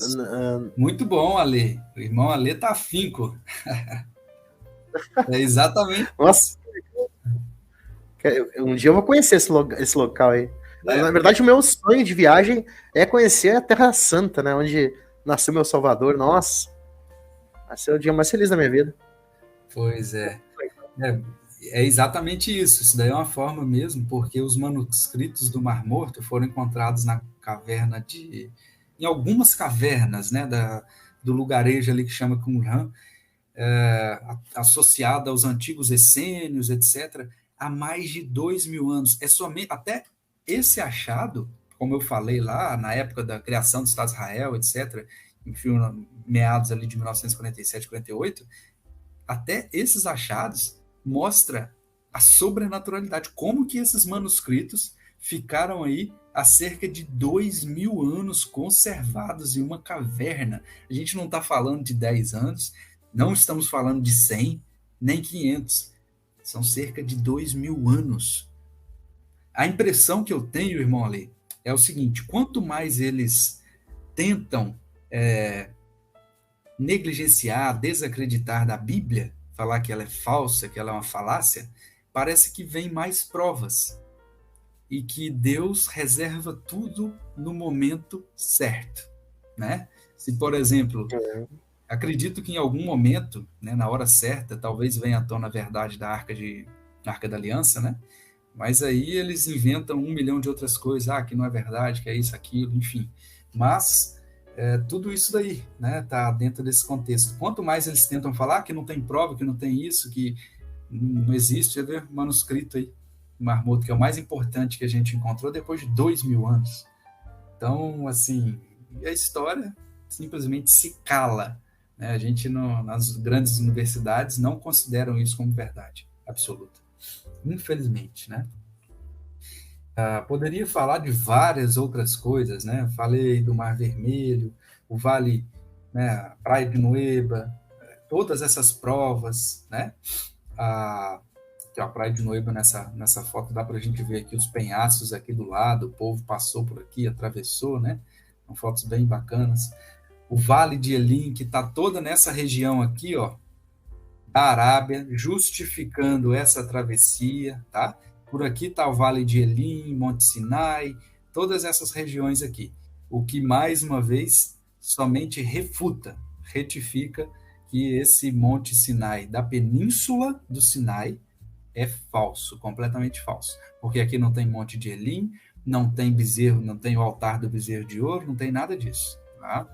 Muito bom, Ale. O irmão Ale tá afinco. É exatamente. Nossa, um dia eu vou conhecer esse local aí. Na verdade, o meu sonho de viagem é conhecer a Terra Santa, né? Onde nasceu meu Salvador. Nossa, vai ser o dia mais feliz da minha vida. Pois é. É exatamente isso. Isso daí é uma forma mesmo, porque os manuscritos do Mar Morto foram encontrados na caverna em algumas cavernas, né, do lugarejo ali que chama Qumran, associada aos antigos essênios, etc., há mais de 2.000 anos. É somente até esse achado, como eu falei lá, na época da criação do Estado de Israel, etc., enfim, meados ali de 1947, 48, até esses achados mostra a sobrenaturalidade, como que esses manuscritos ficaram aí há cerca de 2.000 anos conservados em uma caverna. A gente não está falando de 10 anos, não estamos falando de 100, nem 500. São cerca de 2.000 anos. A impressão que eu tenho, irmão Ale, é o seguinte: quanto mais eles tentam negligenciar, desacreditar da Bíblia, falar que ela é falsa, que ela é uma falácia, parece que vem mais provas e que Deus reserva tudo no momento certo, né? Se, por exemplo, acredito que em algum momento, né, na hora certa, talvez venha à tona a verdade da Arca da Aliança, né? Mas aí eles inventam 1 milhão de outras coisas, que não é verdade, que é isso, aquilo, enfim. Mas tudo isso daí, né, tá dentro desse contexto. Quanto mais eles tentam falar que não tem prova, que não tem isso, que não existe, é ver manuscrito aí, Mar Morto, que é o mais importante que a gente encontrou depois de 2.000 anos. Então, assim, a história simplesmente se cala, né? A gente, nas grandes universidades, não consideram isso como verdade absoluta, infelizmente, né? Poderia falar de várias outras coisas, né? Falei do Mar Vermelho, o Vale, né, a Praia de Nueba, todas essas provas, né? A Praia de Nueba, nessa foto, dá para a gente ver aqui os penhascos aqui do lado, o povo passou por aqui, atravessou, né? São fotos bem bacanas. O Vale de Elim, que está toda nessa região aqui, ó, da Arábia, justificando essa travessia, tá? Por aqui está o Vale de Elim, Monte Sinai, todas essas regiões aqui. O que, mais uma vez, somente refuta, retifica que esse Monte Sinai da Península do Sinai é falso, completamente falso. Porque aqui não tem Monte de Elim, não tem bezerro, não tem o altar do bezerro de ouro, não tem nada disso, tá?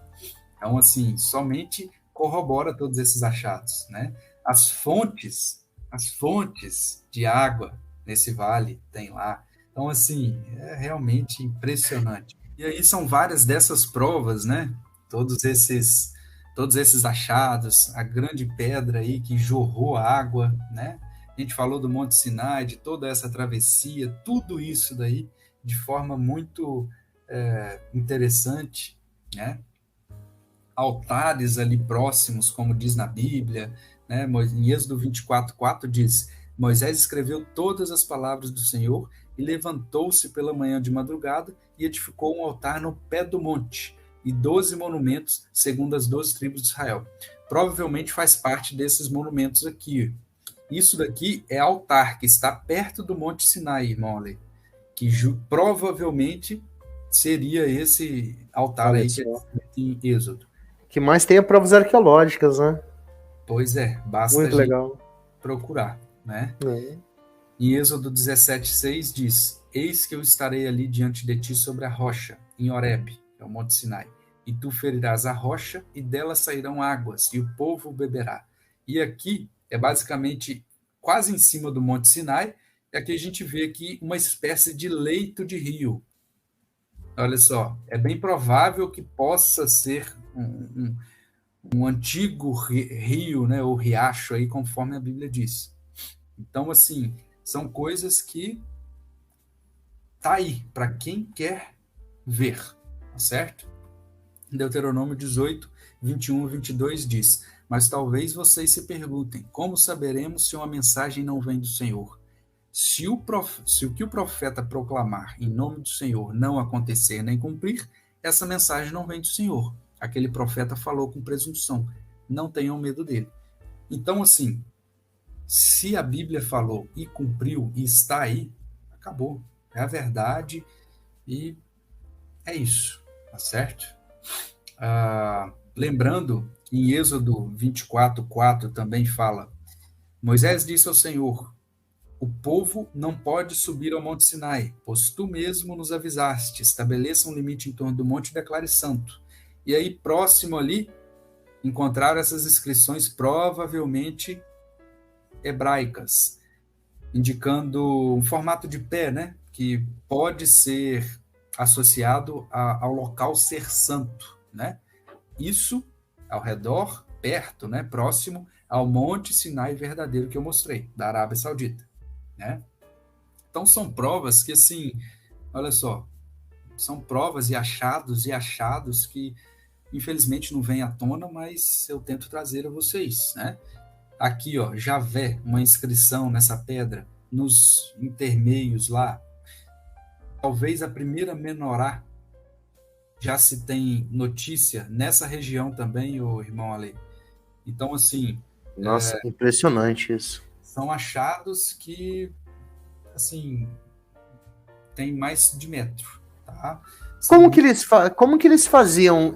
Então, assim, somente corrobora todos esses achados, né? As fontes de água nesse vale tem lá. Então, assim, é realmente impressionante. E aí são várias dessas provas, né? Todos esses achados, a grande pedra aí que jorrou água, né? A gente falou do Monte Sinai, de toda essa travessia, tudo isso daí de forma muito interessante, né? Altares ali próximos, como diz na Bíblia, né? Em Êxodo 24:4 diz: Moisés escreveu todas as palavras do Senhor e levantou-se pela manhã de madrugada e edificou um altar no pé do monte e 12 monumentos segundo as 12 tribos de Israel. Provavelmente faz parte desses monumentos aqui. Isso daqui é altar que está perto do Monte Sinai, irmão Ale, que provavelmente seria esse altar aí que é em Êxodo. Que mais tem provas arqueológicas, né? Pois é, basta muito legal procurar, né? Em Êxodo 17:6 diz: Eis que eu estarei ali diante de ti sobre a rocha, em Horebe, que é o Monte Sinai, e tu ferirás a rocha, e dela sairão águas, e o povo beberá. E aqui é basicamente quase em cima do Monte Sinai, e aqui a gente vê aqui uma espécie de leito de rio. Olha só, é bem provável que possa ser um antigo rio, né, ou riacho, aí, conforme a Bíblia diz. Então, assim, são coisas que tá aí, para quem quer ver, tá certo? Deuteronômio 18, 21 e 22 diz: Mas talvez vocês se perguntem, como saberemos se uma mensagem não vem do Senhor? Se o que o profeta proclamar em nome do Senhor não acontecer nem cumprir, essa mensagem não vem do Senhor. Aquele profeta falou com presunção. Não tenham medo dele. Então, assim, se a Bíblia falou e cumpriu e está aí, acabou. É a verdade e é isso, tá certo? Lembrando, em Êxodo 24:4 também fala: Moisés disse ao Senhor: o povo não pode subir ao Monte Sinai, pois tu mesmo nos avisaste, estabeleça um limite em torno do monte e declare santo. E aí, próximo ali, encontraram essas inscrições provavelmente hebraicas, indicando um formato de pé, né? Que pode ser associado ao local ser santo, né? Isso ao redor, perto, né? Próximo ao Monte Sinai verdadeiro que eu mostrei, da Arábia Saudita, né? Então são provas que, assim, olha só, são provas e achados que infelizmente não vêm à tona, mas eu tento trazer a vocês, né? Aqui, ó, Javé, uma inscrição nessa pedra, nos intermeios lá, talvez a primeira menorá, já se tem notícia nessa região também, o irmão Ale. Então, assim, Nossa, impressionante isso. são achados que, assim, tem mais de metro, tá? Como que eles faziam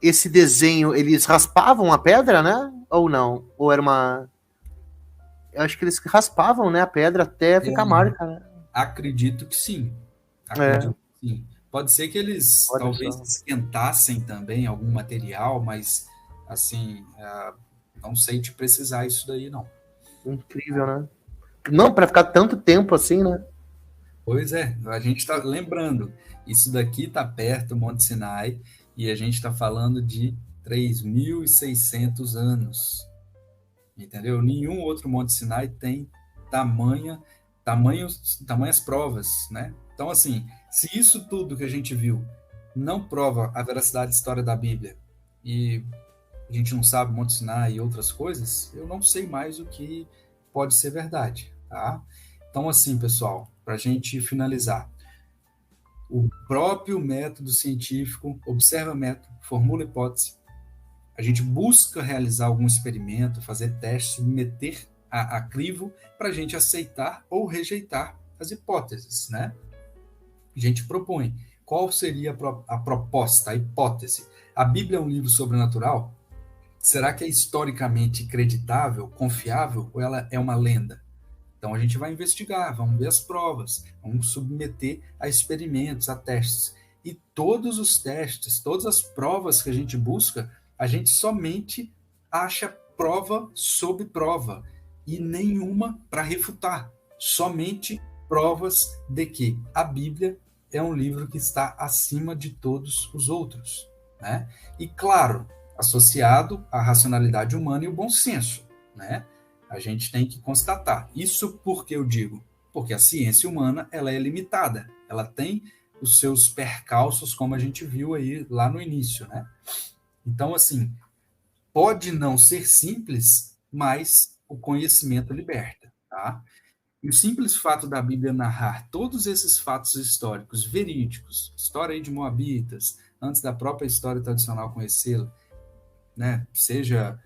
esse desenho? Eles raspavam a pedra, né? Ou não? Ou era uma... Eu acho que eles raspavam, né, a pedra até ficar marca, né? Acredito que sim. Acredito que sim. Pode ser que eles talvez esquentassem também algum material, mas, assim, não sei te precisar isso daí, não. Incrível, né? Não, para ficar tanto tempo assim, né? Pois é, a gente está lembrando, isso daqui está perto do Monte Sinai e a gente está falando de 3.600 anos, entendeu? Nenhum outro Monte Sinai tem tamanhas provas, né? Então, assim, se isso tudo que a gente viu não prova a veracidade da história da Bíblia e a gente não sabe Monte Sinai e outras coisas, eu não sei mais o que pode ser verdade, tá? Então, assim, pessoal, para a gente finalizar, o próprio método científico observa método, formula hipótese, a gente busca realizar algum experimento, fazer testes, meter a crivo para a gente aceitar ou rejeitar as hipóteses, né? A gente propõe. Qual seria a proposta, a hipótese? A Bíblia é um livro sobrenatural? Será que é historicamente creditável, confiável, ou ela é uma lenda? Então a gente vai investigar, vamos ver as provas, vamos submeter a experimentos, a testes. E todos os testes, todas as provas que a gente busca, a gente somente acha prova sobre prova e nenhuma para refutar. Somente provas de que a Bíblia é um livro que está acima de todos os outros, né? E claro, associado à racionalidade humana e o bom senso, né? A gente tem que constatar. Isso porque eu digo? Porque a ciência humana ela é limitada. Ela tem os seus percalços, como a gente viu aí lá no início, né? Então, assim, pode não ser simples, mas o conhecimento liberta, tá? E o simples fato da Bíblia narrar todos esses fatos históricos verídicos, história aí de Moabitas, antes da própria história tradicional conhecê-la, né? Seja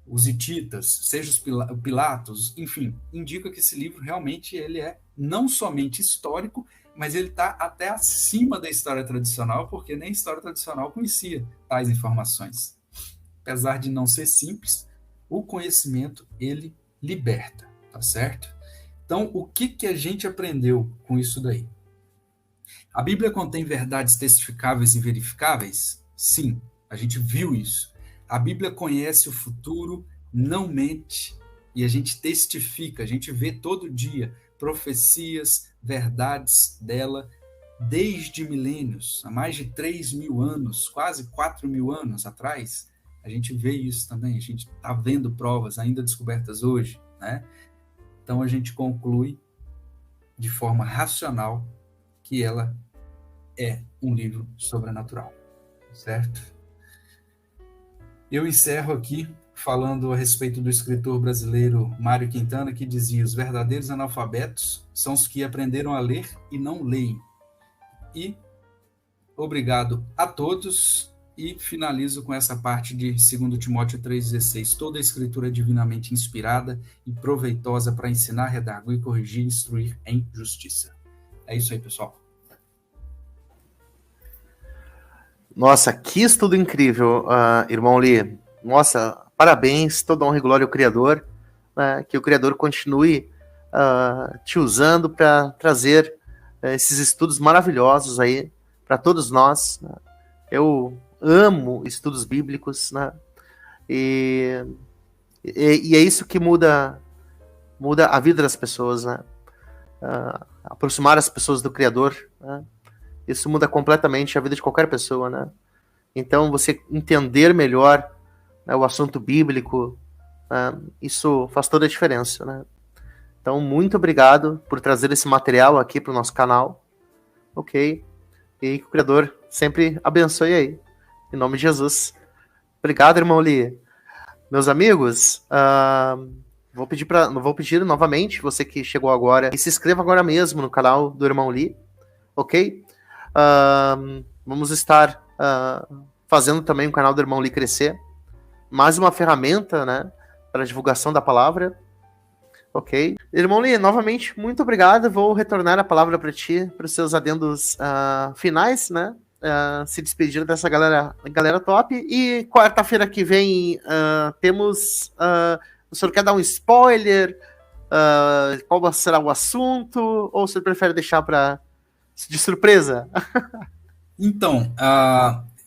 os hititas, seja os Pilatos, enfim, indica que esse livro realmente ele é não somente histórico, mas ele está até acima da história tradicional, porque nem a história tradicional conhecia tais informações. Apesar de não ser simples, o conhecimento ele liberta, tá certo? Então, o que a gente aprendeu com isso daí? A Bíblia contém verdades testificáveis e verificáveis? Sim, a gente viu isso. A Bíblia conhece o futuro, não mente, e a gente testifica, a gente vê todo dia profecias, verdades dela, desde milênios, há mais de 3.000 anos, quase 4.000 anos atrás, a gente vê isso também, a gente está vendo provas ainda descobertas hoje, né? Então a gente conclui de forma racional que ela é um livro sobrenatural, certo? Eu encerro aqui falando a respeito do escritor brasileiro Mário Quintana, que dizia: os verdadeiros analfabetos são os que aprenderam a ler e não leem. E obrigado a todos, e finalizo com essa parte de 2 Timóteo 3,16. Toda a escritura é divinamente inspirada e proveitosa para ensinar, redarguir, corrigir e instruir em justiça. É isso aí, pessoal. Nossa, que estudo incrível, irmão Lee. Nossa, parabéns, toda honra e glória ao Criador. né, que o Criador continue te usando para trazer esses estudos maravilhosos aí para todos nós, né? Eu amo estudos bíblicos, né? E é isso que muda a vida das pessoas, né? Aproximar as pessoas do Criador, né? Isso muda completamente a vida de qualquer pessoa, né? Então, você entender melhor, né, o assunto bíblico, isso faz toda a diferença, né? Então, muito obrigado por trazer esse material aqui para o nosso canal, ok? E que o Criador sempre abençoe aí, em nome de Jesus. Obrigado, irmão Lee. Meus amigos, vou pedir novamente, você que chegou agora, e se inscreva agora mesmo no canal do irmão Lee, ok? Vamos estar fazendo também o canal do irmão Lee crescer. Mais uma ferramenta, né, para a divulgação da palavra. Ok. Irmão Lee, novamente, muito obrigado. Vou retornar a palavra para ti, para os seus adendos finais, né? Se despedir dessa galera top. E quarta-feira que vem temos... o senhor quer dar um spoiler? Qual será o assunto? Ou o senhor prefere deixar de surpresa? Então,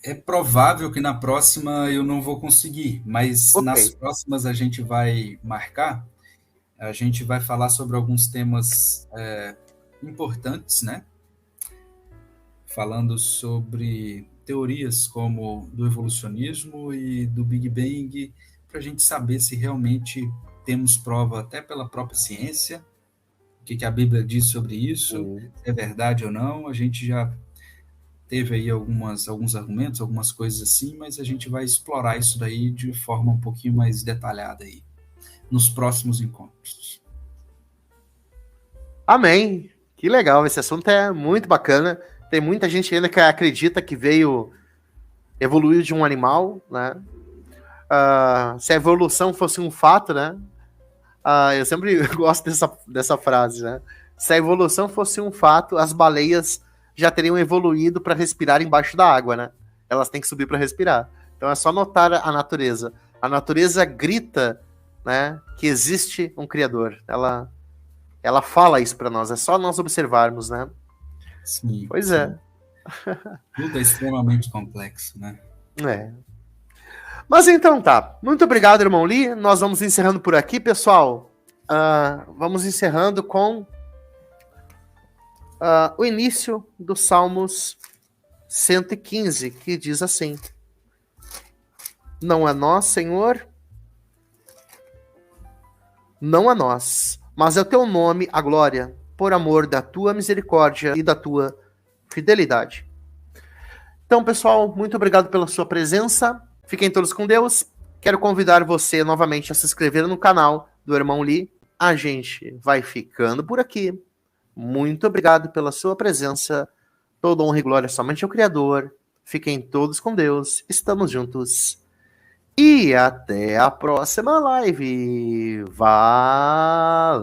é provável que na próxima eu não vou conseguir, mas Ok. nas próximas a gente vai marcar. A gente vai falar sobre alguns temas importantes, né? Falando sobre teorias como do evolucionismo e do Big Bang, para a gente saber se realmente temos prova até pela própria ciência, o que a Bíblia diz sobre isso, se é verdade ou não. A gente já teve aí alguns argumentos, algumas coisas assim, mas a gente vai explorar isso daí de forma um pouquinho mais detalhada aí, nos próximos encontros. Amém. Que legal, esse assunto é muito bacana. Tem muita gente ainda que acredita que evoluiu de um animal, né? Se a evolução fosse um fato, né? Eu sempre gosto dessa frase, né? Se a evolução fosse um fato, as baleias já teriam evoluído para respirar embaixo da água, né? Elas têm que subir para respirar. Então é só notar a natureza. A natureza grita, né, que existe um Criador. Ela fala isso para nós. É só nós observarmos, né? Sim. Pois sim. é. Tudo é extremamente complexo, né? Mas então tá. Muito obrigado, irmão Lee. Nós vamos encerrando por aqui, pessoal. Vamos encerrando com o início do Salmos 115, que diz assim: não a nós, Senhor, não a nós, mas é o teu nome a glória, por amor da tua misericórdia e da tua fidelidade. Então, pessoal, muito obrigado pela sua presença. Fiquem todos com Deus. Quero convidar você novamente a se inscrever no canal do irmão Lee. A gente vai ficando por aqui. Muito obrigado pela sua presença. Toda honra e glória somente ao Criador. Fiquem todos com Deus. Estamos juntos. E até a próxima live. Valeu!